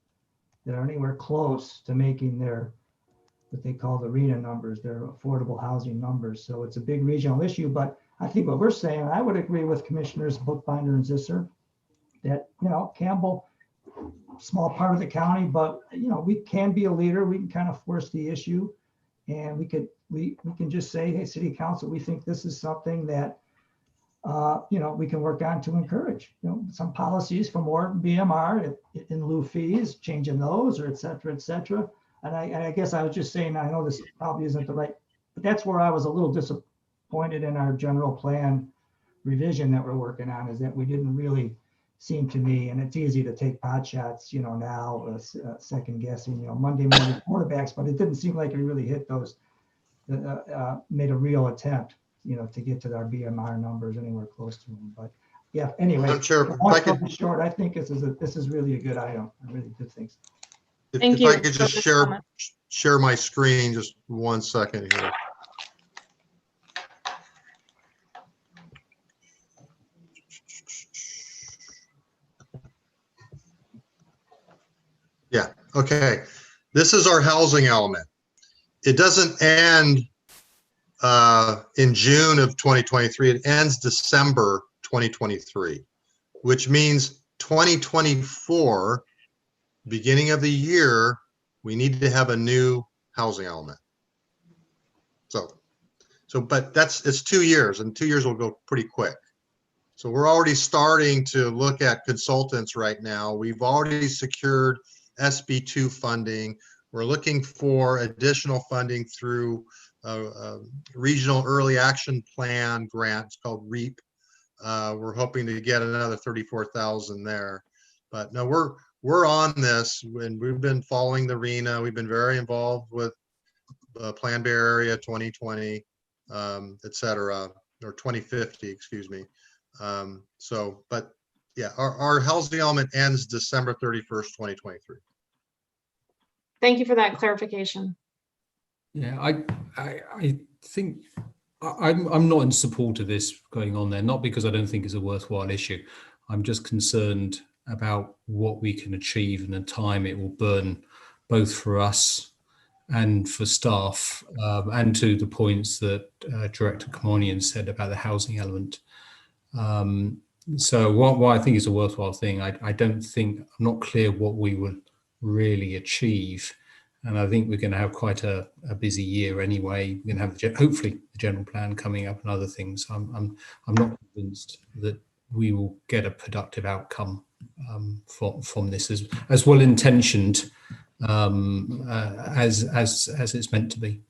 S2: that are anywhere close to making what they call the RENA numbers, their affordable housing numbers. So it's a big regional issue. But I think what we're saying, I would agree with Commissioners Bookbinder and Zisser, that, Campbell, small part of the county, but, we can be a leader. We can kind of force the issue. And we can just say, hey, City Council, we think this is something that, we can work on to encourage, some policies for more BMR in lieu fees, changing those, or et cetera, et cetera. And I guess I was just saying, I know this probably isn't the right, but that's where I was a little disappointed in our general plan revision that we're working on, is that we didn't really seem to me, and it's easy to take pot shots, now second guessing, Monday morning quarterbacks, but it didn't seem like we really hit those, made a real attempt, to get to our BMR numbers anywhere close to them. But yeah, anyway,
S8: Madam Chair,
S2: long story short, I think this is really a good item. I really do think so.
S9: Thank
S8: if
S9: you
S8: I could
S9: for
S8: just
S9: this comment.
S8: share my screen just 1 second here. Yeah, okay. This is our housing element. It doesn't end in June of 2023. It ends December 2023, which means 2024, beginning of the year, we need to have a new housing element. But it's 2 years, and 2 years will go pretty quick. So we're already starting to look at consultants right now. We've already secured SB2 funding. We're looking for additional funding through a regional early action plan grant. It's called REAP. We're hoping to get another 34,000 there. But no, we're on this, and we've been following the RENA. We've been very involved with Plan Bay Area 2020, et cetera, or 2050, excuse me. But yeah, our housing element ends December 31st, 2023.
S9: Thank you for that clarification.
S5: Yeah, I think I'm not in support of this going on there, not because I don't think it's a worthwhile issue. I'm just concerned about what we can achieve and the time it will burn, both for us and for staff, and to the points that Director Kamonian said about the housing element. So what I think is a worthwhile thing, I'm not clear what we will really achieve. And I think we're going to have quite a busy year anyway. We're going to have hopefully the general plan coming up and other things. I'm not convinced that we will get a productive outcome from this as well intentioned as it's meant to be.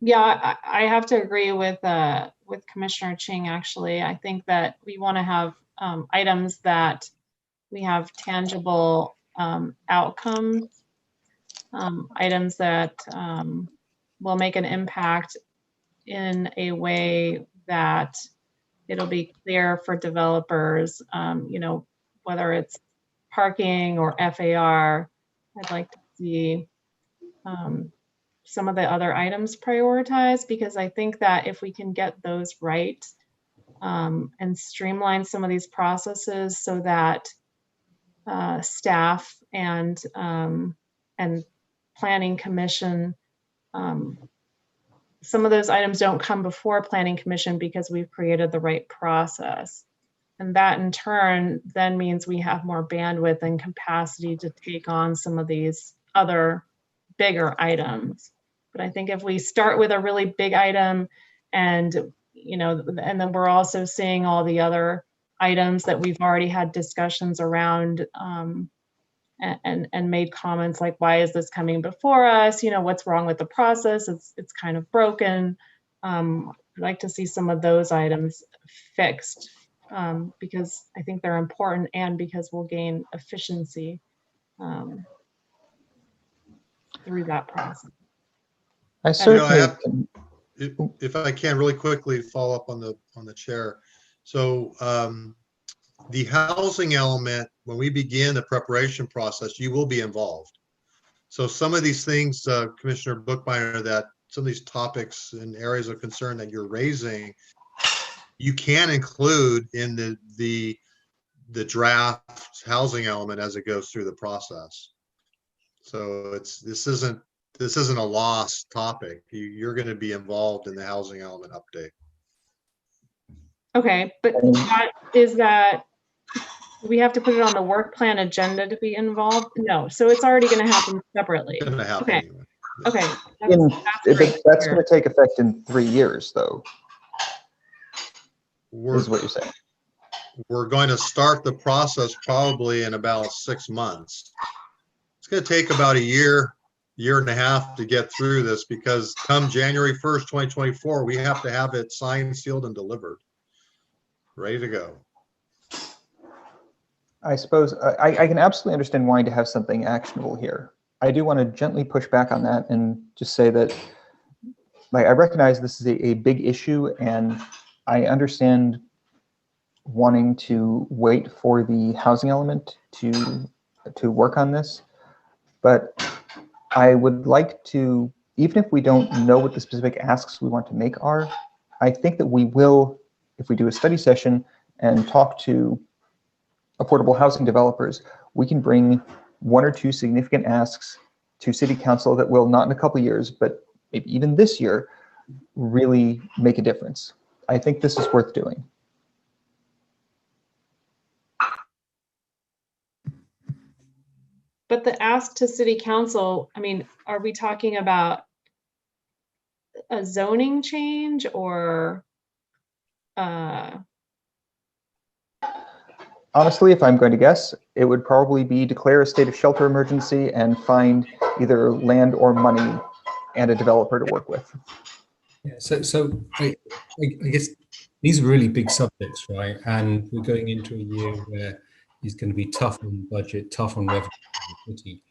S9: Yeah, I have to agree with Commissioner Ching. Actually, I think that we want to have items that we have tangible outcomes, items that will make an impact in a way that it'll be clear for developers, whether it's parking or FAR. I'd like to see some of the other items prioritized, because I think that if we can get those right and streamline some of these processes so that staff and planning commission, some of those items don't come before planning commission because we've created the right process. And that in turn then means we have more bandwidth and capacity to take on some of these other bigger items. But I think if we start with a really big item and then we're also seeing all the other items that we've already had discussions around and made comments like, why is this coming before us? What's wrong with the process? It's kind of broken. I'd like to see some of those items fixed because I think they're important and because we'll gain efficiency through that process.
S4: I certainly
S8: if I can really quickly follow up on the chair. So the housing element, when we begin the preparation process, you will be involved. So some of these things, Commissioner Bookbinder, that some of these topics and areas of concern that you're raising, you can include in the draft housing element as it goes through the process. So this isn't a lost topic. You're going to be involved in the housing element update.
S9: Okay, but we have to put it on the work plan agenda to be involved? No, so it's already going to happen separately.
S8: It's going to happen
S9: okay.
S8: Anyway.
S9: Okay.
S4: That's going to take effect in 3 years, though. Is what you're saying.
S8: We're going to start the process probably in about 6 months. It's going to take about a year and a half to get through this, because come January 1st, 2024, we have to have it signed, sealed, and delivered. Ready to go.
S4: I suppose I can absolutely understand wanting to have something actionable here. I do want to gently push back on that and just say that, like, I recognize this is a big issue, and I understand wanting to wait for the housing element to work on this. But I would like to, even if we don't know what the specific asks we want to make are, I think that we will, if we do a study session and talk to affordable housing developers, we can bring 1 or 2 significant asks to City Council that will, not in a couple of years, but maybe even this year, really make a difference. I think this is worth doing.
S9: But the ask to City Council, I mean, are we talking about a zoning change or?
S4: Honestly, if I'm going to guess, it would probably be declare a state of shelter emergency and find either land or money and a developer to work with.
S5: Yeah, so I guess these are really big subjects, right? And we're going into a year where it's going to be tough on budget, tough on revenue for the city.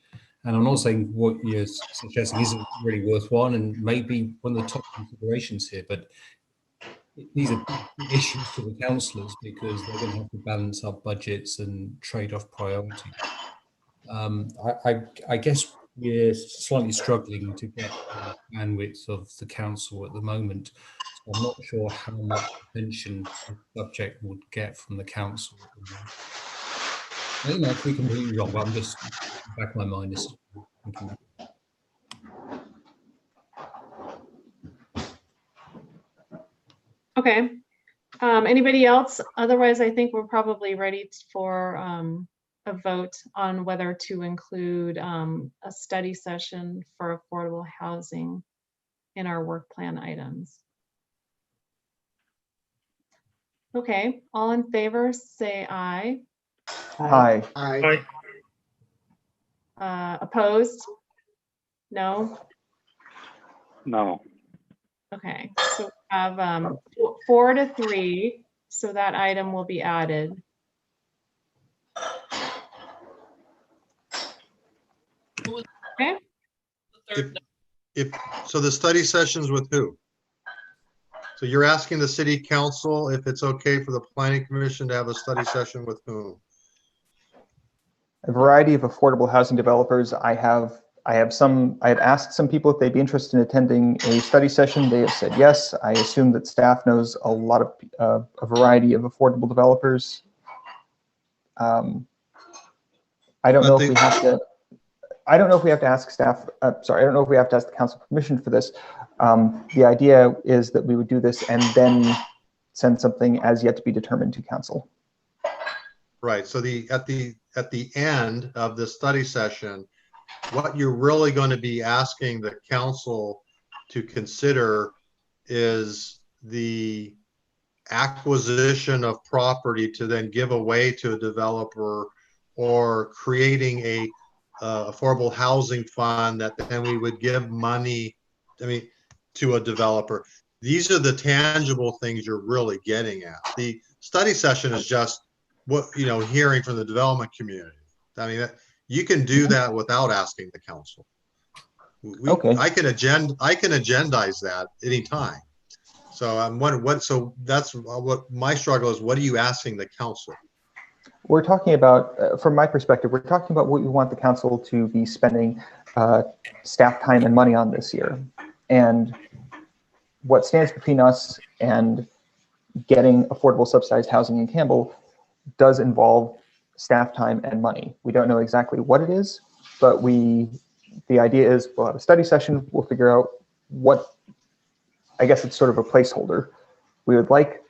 S5: And I'm not saying what you're suggesting isn't really worthwhile and maybe one of the top considerations here, but these are big issues for the councillors because they're going to have to balance up budgets and trade off priorities. I guess we're slightly struggling to get the bandwidth of the council at the moment. I'm not sure how much attention the subject would get from the council. I think that could be completely wrong, but I'm just back of my mind is thinking.
S9: Okay. Anybody else? Otherwise, I think we're probably ready for a vote on whether to include a study session for affordable housing in our work plan items. Okay, all in favor, say aye.
S4: Hi.
S3: I,
S9: Opposed? No?
S7: No.
S9: Okay, so we have 4 to 3, so that item will be added. Okay,
S6: The third,
S8: So the study sessions with who? So you're asking the city council if it's okay for the planning commission to have a study session with whom?
S4: A variety of affordable housing developers. I have asked some people if they'd be interested in attending a study session. They have said yes. I assume that staff knows a lot of a variety of affordable developers. I don't know if we have to. I don't know if we have to ask staff. Sorry, I don't know if we have to ask the council permission for this. The idea is that we would do this and then send something as yet to be determined to council.
S8: Right. So at the end of the study session, what you're really going to be asking the council to consider is the acquisition of property to then give away to a developer, or creating a affordable housing fund that then we would give money, to a developer. These are the tangible things you're really getting at. The study session is just what, hearing from the development community. You can do that without asking the council.
S4: Okay.
S8: I can agendize that anytime. So so that's what my struggle is. What are you asking the council?
S4: We're talking about, from my perspective, we're talking about what we want the council to be spending staff time and money on this year. And what stands between us and getting affordable subsidized housing in Campbell does involve staff time and money. We don't know exactly what it is, but the idea is we'll have a study session, we'll figure out what, I guess it's sort of a placeholder. We would like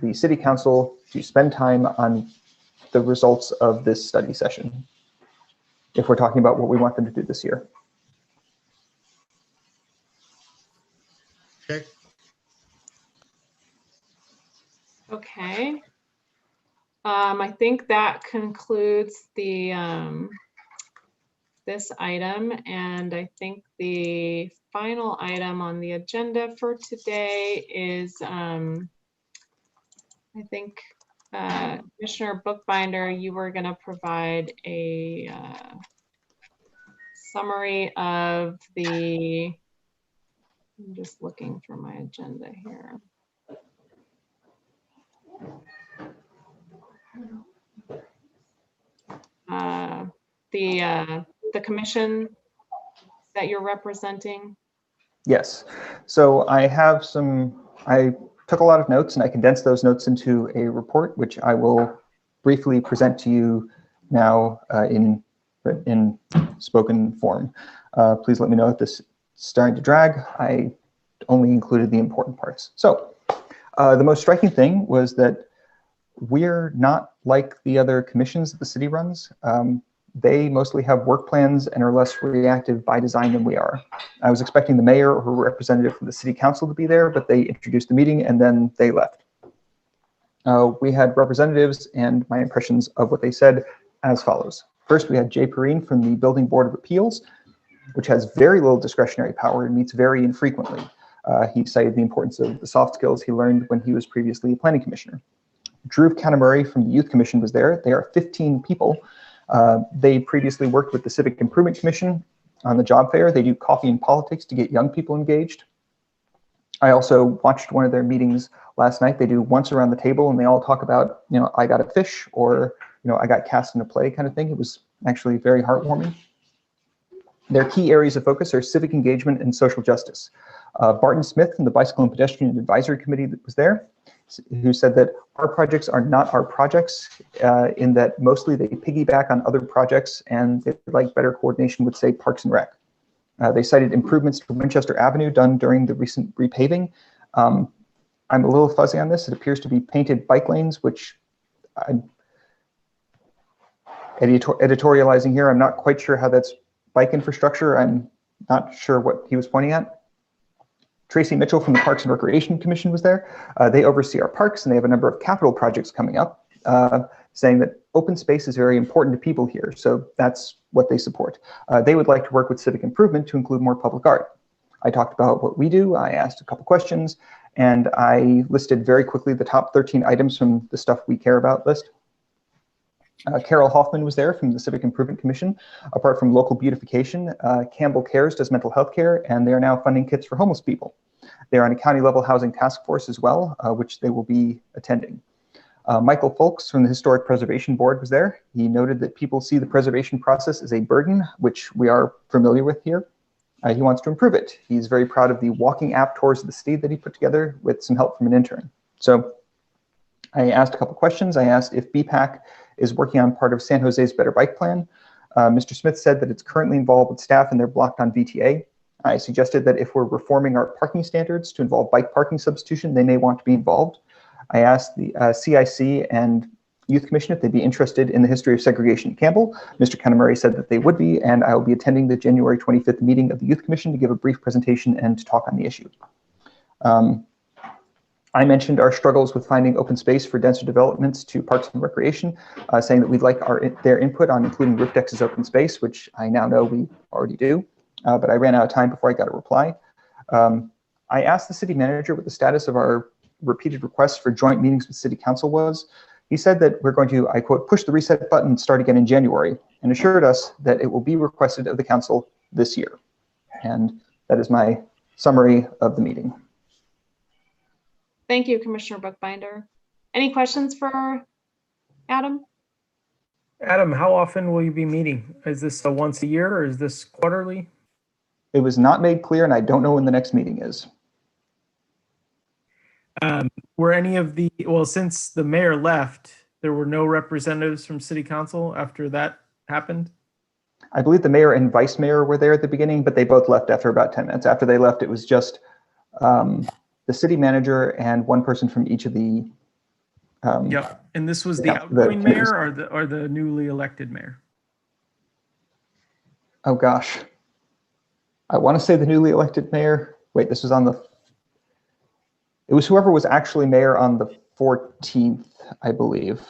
S4: the city council to spend time on the results of this study session, if we're talking about what we want them to do this year.
S8: Okay.
S9: okay. I think that concludes the this item, and I think the final item on the agenda for today is I think Commissioner Bookbinder, you were going to provide a summary of the, I'm just looking for my agenda here. The commission that you're representing.
S4: Yes. So I took a lot of notes and I condensed those notes into a report, which I will briefly present to you now in spoken form. Please let me know if this is starting to drag. I only included the important parts. So the most striking thing was that we're not like the other commissions that the city runs. They mostly have work plans and are less reactive by design than we are. I was expecting the mayor or a representative from the city council to be there, but they introduced the meeting and then they left. We had representatives, and my impressions of what they said as follows. First, we had Jay Perrine from the Building Board of Appeals, which has very little discretionary power and meets very infrequently. He cited the importance of the soft skills he learned when he was previously a planning commissioner. Drew Canamurray from the Youth Commission was there. They are 15 people. They previously worked with the Civic Improvement Commission on the job fair. They do coffee and politics to get young people engaged. I also watched one of their meetings last night. They do once around the table and they all talk about, I got a fish, or, I got cast in a play kind of thing. It was actually very heartwarming. Their key areas of focus are civic engagement and social justice. Barton Smith from the Bicycle and Pedestrian Advisory Committee that was there, who said that our projects are not our projects, in that mostly they piggyback on other projects and they'd like better coordination with, say, Parks and Rec. They cited improvements to Winchester Avenue done during the recent repaving. I'm a little fuzzy on this. It appears to be painted bike lanes, which I'm editorializing here. I'm not quite sure how that's bike infrastructure. I'm not sure what he was pointing at. Tracy Mitchell from the Parks and Recreation Commission was there. They oversee our parks and they have a number of capital projects coming up, saying that open space is very important to people here. So that's what they support. They would like to work with civic improvement to include more public art. I talked about what we do. I asked a couple questions and I listed very quickly the top 13 items from the stuff we care about list. Carol Hoffman was there from the Civic Improvement Commission. Apart from local beautification, Campbell Cares does mental health care, and they are now funding kits for homeless people. They're on a county level housing task force as well, which they will be attending. Michael Folks from the Historic Preservation Board was there. He noted that people see the preservation process as a burden, which we are familiar with here. He wants to improve it. He's very proud of the walking app tours of the city that he put together with some help from an intern. So I asked a couple questions. I asked if BPAC is working on part of San Jose's Better Bike Plan. Mr. Smith said that it's currently involved with staff and they're blocked on VTA. I suggested that if we're reforming our parking standards to involve bike parking substitution, they may want to be involved. I asked the CIC and Youth Commission if they'd be interested in the history of segregation in Campbell. Mr. Kanamuri said that they would be, and I will be attending the January 25th meeting of the Youth Commission to give a brief presentation and to talk on the issue. I mentioned our struggles with finding open space for denser developments to Parks and Recreation, saying that we'd like their input on including roof decks as open space, which I now know we already do, but I ran out of time before I got a reply. I asked the city manager what the status of our repeated requests for joint meetings with city council was. He said that we're going to, I quote, push the reset button and start again in January, and assured us that it will be requested of the council this year. And that is my summary of the meeting.
S9: Thank you, Commissioner Bookbinder. Any questions for Adam?
S10: Adam, how often will you be meeting? Is this a once a year or is this quarterly?
S4: It was not made clear, and I don't know when the next meeting is.
S10: Were any of the, well, since the mayor left, there were no representatives from city council after that happened?
S4: I believe the mayor and vice mayor were there at the beginning, but they both left after about 10 minutes. After they left, it was just the city manager and one person from each of the.
S10: Yep, and this was the outgoing mayor or the newly elected mayor?
S4: Oh gosh, I want to say the newly elected mayor. Wait, this was on the. It was whoever was actually mayor on the 14th, I believe.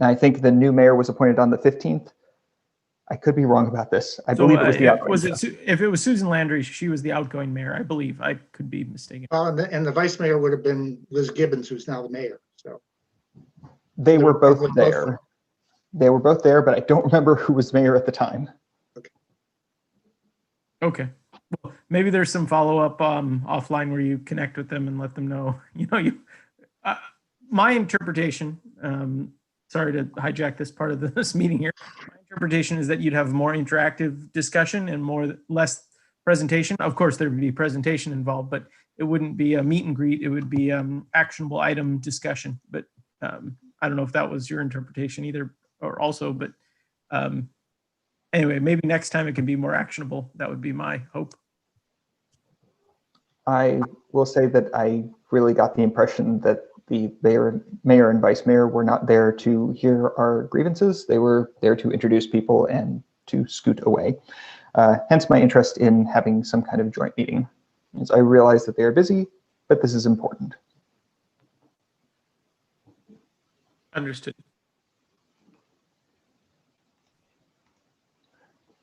S4: And I think the new mayor was appointed on the 15th. I could be wrong about this. I believe it was the outgoing.
S10: If it was Susan Landry, she was the outgoing mayor, I believe. I could be mistaken.
S3: And the vice mayor would have been Liz Gibbons, who's now the mayor. So
S4: they were both there. They were both there, but I don't remember who was mayor at the time.
S10: Okay. Well, maybe there's some follow-up offline where you connect with them and let them know. My interpretation, sorry to hijack this part of this meeting here. My interpretation is that you'd have more interactive discussion and less presentation. Of course, there would be presentation involved, but it wouldn't be a meet and greet. It would be actionable item discussion. But I don't know if that was your interpretation either or also, but anyway, maybe next time it can be more actionable. That would be my hope.
S4: I will say that I really got the impression that the mayor and vice mayor were not there to hear our grievances. They were there to introduce people and to scoot away. Hence my interest in having some kind of joint meeting. As I realize that they are busy, but this is important.
S10: Understood.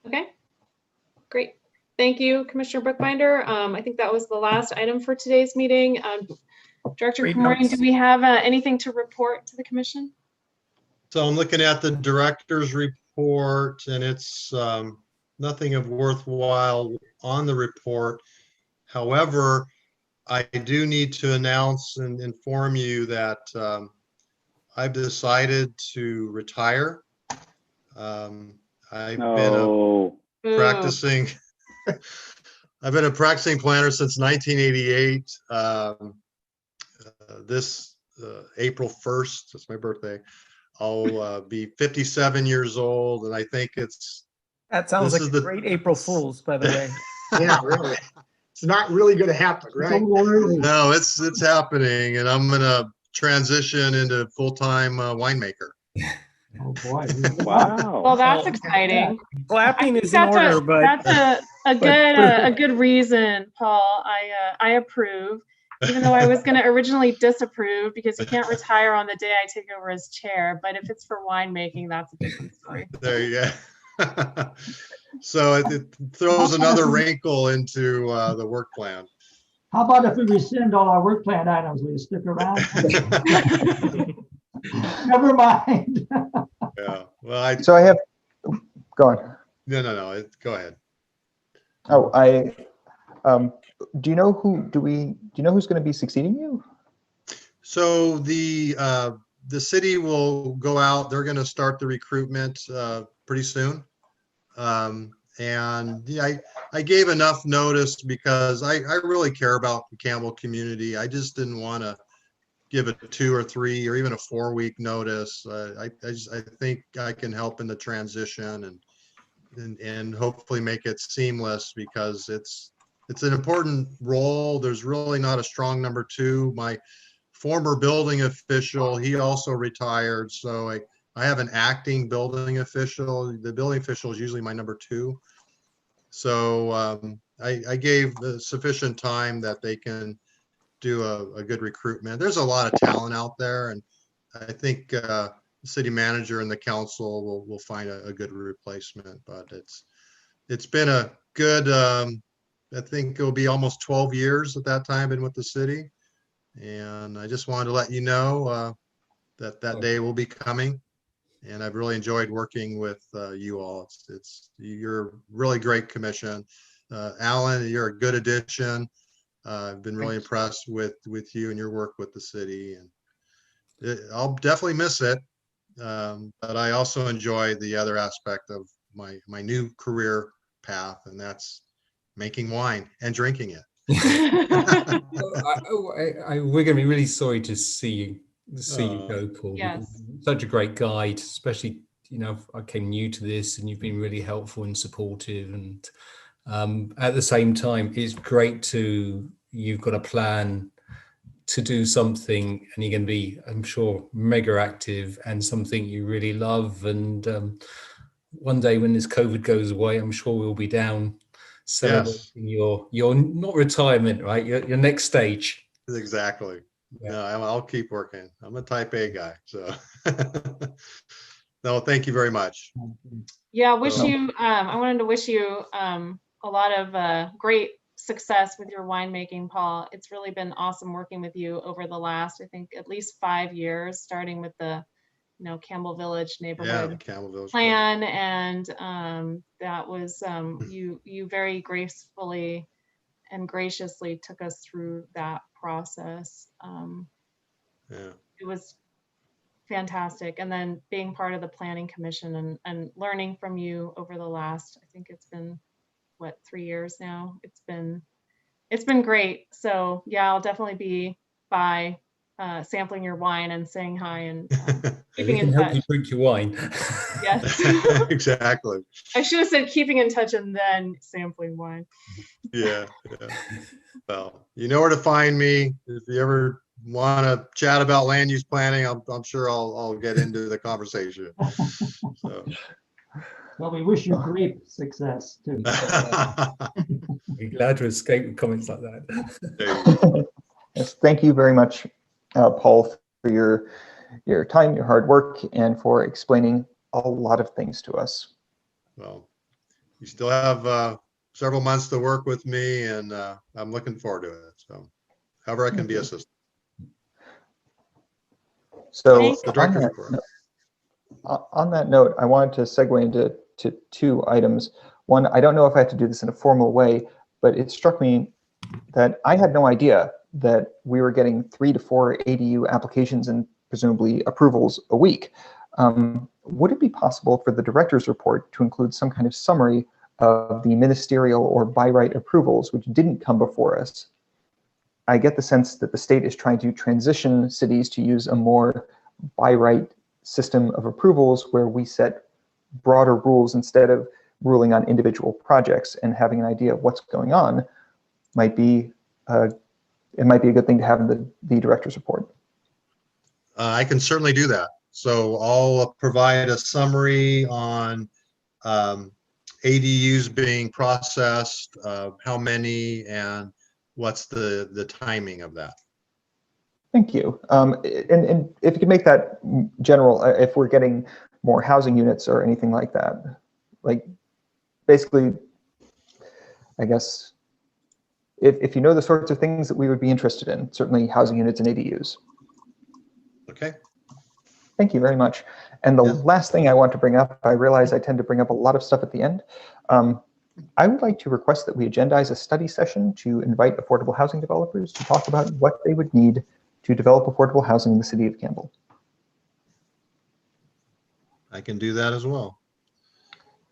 S9: Okay, great. Thank you, Commissioner Bookbinder. I think that was the last item for today's meeting. Director Kamorian, do we have anything to report to the commission?
S8: So I'm looking at the director's report and it's nothing of worthwhile on the report. However, I do need to announce and inform you that I've decided to retire. I've been
S9: Boo.
S8: practicing. I've been a practicing planner since 1988. This April 1st, that's my birthday, I'll be 57 years old, and I think
S10: That sounds
S8: this
S10: like
S8: is
S10: a
S8: the-
S10: great April Fool's, by the way.
S3: Yeah, really. It's not really going to happen, right?
S8: no, it's happening, and I'm gonna transition into full-time winemaker.
S2: Oh, boy.
S7: Wow.
S9: Well, that's
S2: Oh,
S9: exciting.
S10: Clapping
S9: I think
S10: is in order, but
S9: that's a good reason, Paul. I approve, even though I was going to originally disapprove because you can't retire on the day I take over as chair. But if it's for winemaking, that's a different story.
S8: There you go. So it throws another wrinkle into the work plan.
S2: How about if we rescind all our work plan items? Will you stick around? Never mind.
S8: Yeah. Well,
S4: So I have, go on.
S8: no. Go ahead.
S4: Oh, do you know who's going to be succeeding you?
S8: So the city will go out. They're going to start the recruitment pretty soon. And yeah, I gave enough notice because I really care about the Campbell community. I just didn't want to give a 2 or 3 or even a 4-week notice. I think I can help in the transition and hopefully make it seamless because it's an important role. There's really not a strong number 2. My former building official, he also retired, so I have an acting building official. The building official is usually my number 2. So I gave sufficient time that they can do a good recruitment. There's a lot of talent out there, and I think the city manager and the council will find a good replacement. But it's been a good, I think it'll be almost 12 years at that time been with the city. And I just wanted to let you know that day will be coming. And I've really enjoyed working with you all. You're a really great commission. Alan, you're a good addition. I've been really impressed with you and your work with the city, and I'll definitely miss it. But I also enjoy the other aspect of my new career path, and that's making wine and drinking it.
S5: We're going to be really sorry to see you go, Paul.
S9: Yes.
S5: Such a great guide, especially, I came new to this and you've been really helpful and supportive. And at the same time, it's great you've got a plan to do something and you're going to be, I'm sure, mega active and something you really love. And one day when this COVID goes away, I'm sure we'll be down celebrating your not retirement, right? Your next stage.
S8: Exactly. Yeah. No, I'll keep working. I'm a type A guy. So no, thank you very much.
S9: Yeah, I wanted to wish you a lot of great success with your winemaking, Paul. It's really been awesome working with you over the last, I think, at least 5 years, starting with the Campbell Village neighborhood
S8: Campbell Village
S9: plan. And that was you very gracefully and graciously took us through that process. It was fantastic. And then being part of the planning commission and learning from you over the last, I think it's been 3 years now. It's been great. So yeah, I'll definitely be by sampling your wine and saying hi and keeping in touch.
S5: Help you drink your wine.
S9: Yes.
S8: Exactly.
S9: I should have said keeping in touch and then sampling wine.
S8: Yeah. Well, you know where to find me if you ever want to chat about land use planning. I'm sure I'll get into the conversation. So.
S2: Well, we wish you great success too.
S5: We're glad to escape with comments like that.
S4: Yes, thank you very much, Paul, for your time, your hard work, and for explaining a lot of things to us.
S8: Well, you still have several months to work with me, and I'm looking forward to it. So, however I can be assisted.
S4: So,
S8: the director's report.
S4: On that note, I wanted to segue into 2 items. One, I don't know if I have to do this in a formal way, but it struck me that I had no idea that we were getting 3 to 4 ADU applications and presumably approvals a week. Would it be possible for the director's report to include some kind of summary of the ministerial or by right approvals, which didn't come before us, I get the sense that the state is trying to transition cities to use a more by right system of approvals where we set broader rules instead of ruling on individual projects, and having an idea of what's going on might be it might be a good thing to have in the director's report.
S8: I can certainly do that. So I'll provide a summary on ADUs being processed, how many, and what's the timing of that.
S4: Thank you. And if you could make that general, if we're getting more housing units or anything like that, like basically, I guess, if you know the sorts of things that we would be interested in, certainly housing units and ADUs.
S8: Okay.
S4: Thank you very much. And the last thing I want to bring up, I realize I tend to bring up a lot of stuff at the end. I would like to request that we agendize a study session to invite affordable housing developers to talk about what they would need to develop affordable housing in the city of Campbell.
S8: I can do that as well.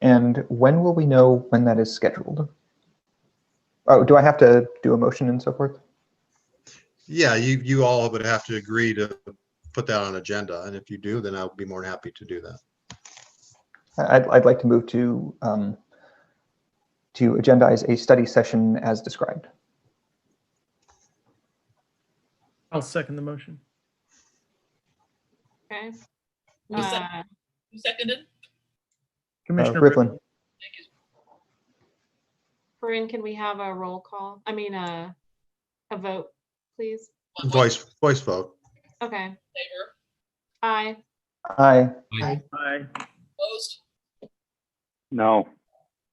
S4: And when will we know when that is scheduled? Oh, do I have to do a motion and so forth?
S8: Yeah, you all would have to agree to put that on agenda. And if you do, then I'll be more than happy to do that.
S4: I'd like to move to agendize a study session as described.
S10: I'll second the motion.
S9: Okay.
S6: Who seconded?
S10: Commissioner
S4: Rivlin.
S6: Thank you.
S9: Corinne, can we have a roll call? I mean, a vote, please?
S8: Voice vote.
S9: Okay.
S6: Favor?
S9: Aye.
S4: Aye.
S10: Aye.
S6: Opposed?
S7: No.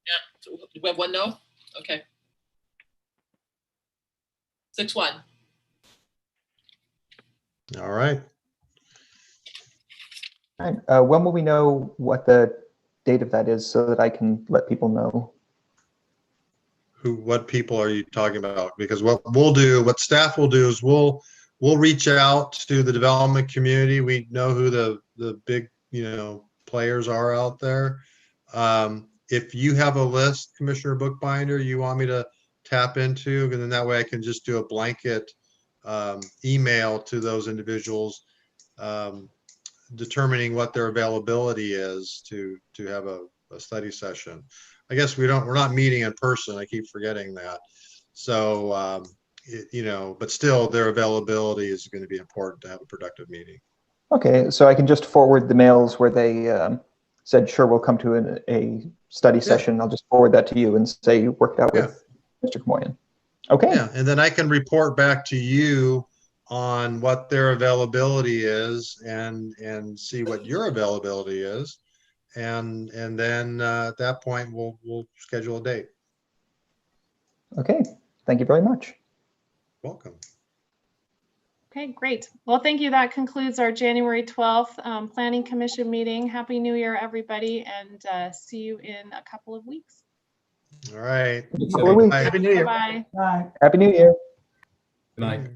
S6: Yeah. So we have one no? Okay. 6-1.
S8: All right.
S4: All right. When will we know what the date of that is so that I can let people know?
S8: What people are you talking about? Because what we'll do, what staff will do is we'll reach out to the development community. We know who the big, players are out there. If you have a list, Commissioner Bookbinder, you want me to tap into, and then that way I can just do a blanket email to those individuals, determining what their availability is to have a study session. I guess we're not meeting in person. I keep forgetting that. So, but still their availability is going to be important to have a productive meeting.
S4: Okay, so I can just forward the mails where they said, sure, we'll come to a study session. I'll just forward that to you and say you worked out with Mr. Kamoyan. Okay.
S8: Yeah, and then I can report back to you on what their availability is and see what your availability is. And then at that point, we'll schedule a date.
S4: Okay, thank you very much.
S8: Welcome.
S9: Okay, great. Well, thank you. That concludes our January 12th Planning Commission meeting. Happy New Year, everybody, and see you in a couple of weeks.
S8: All right.
S4: Couple of weeks.
S3: Happy New Year.
S9: Bye-bye.
S2: Aye.
S4: Happy New Year.
S5: Good night.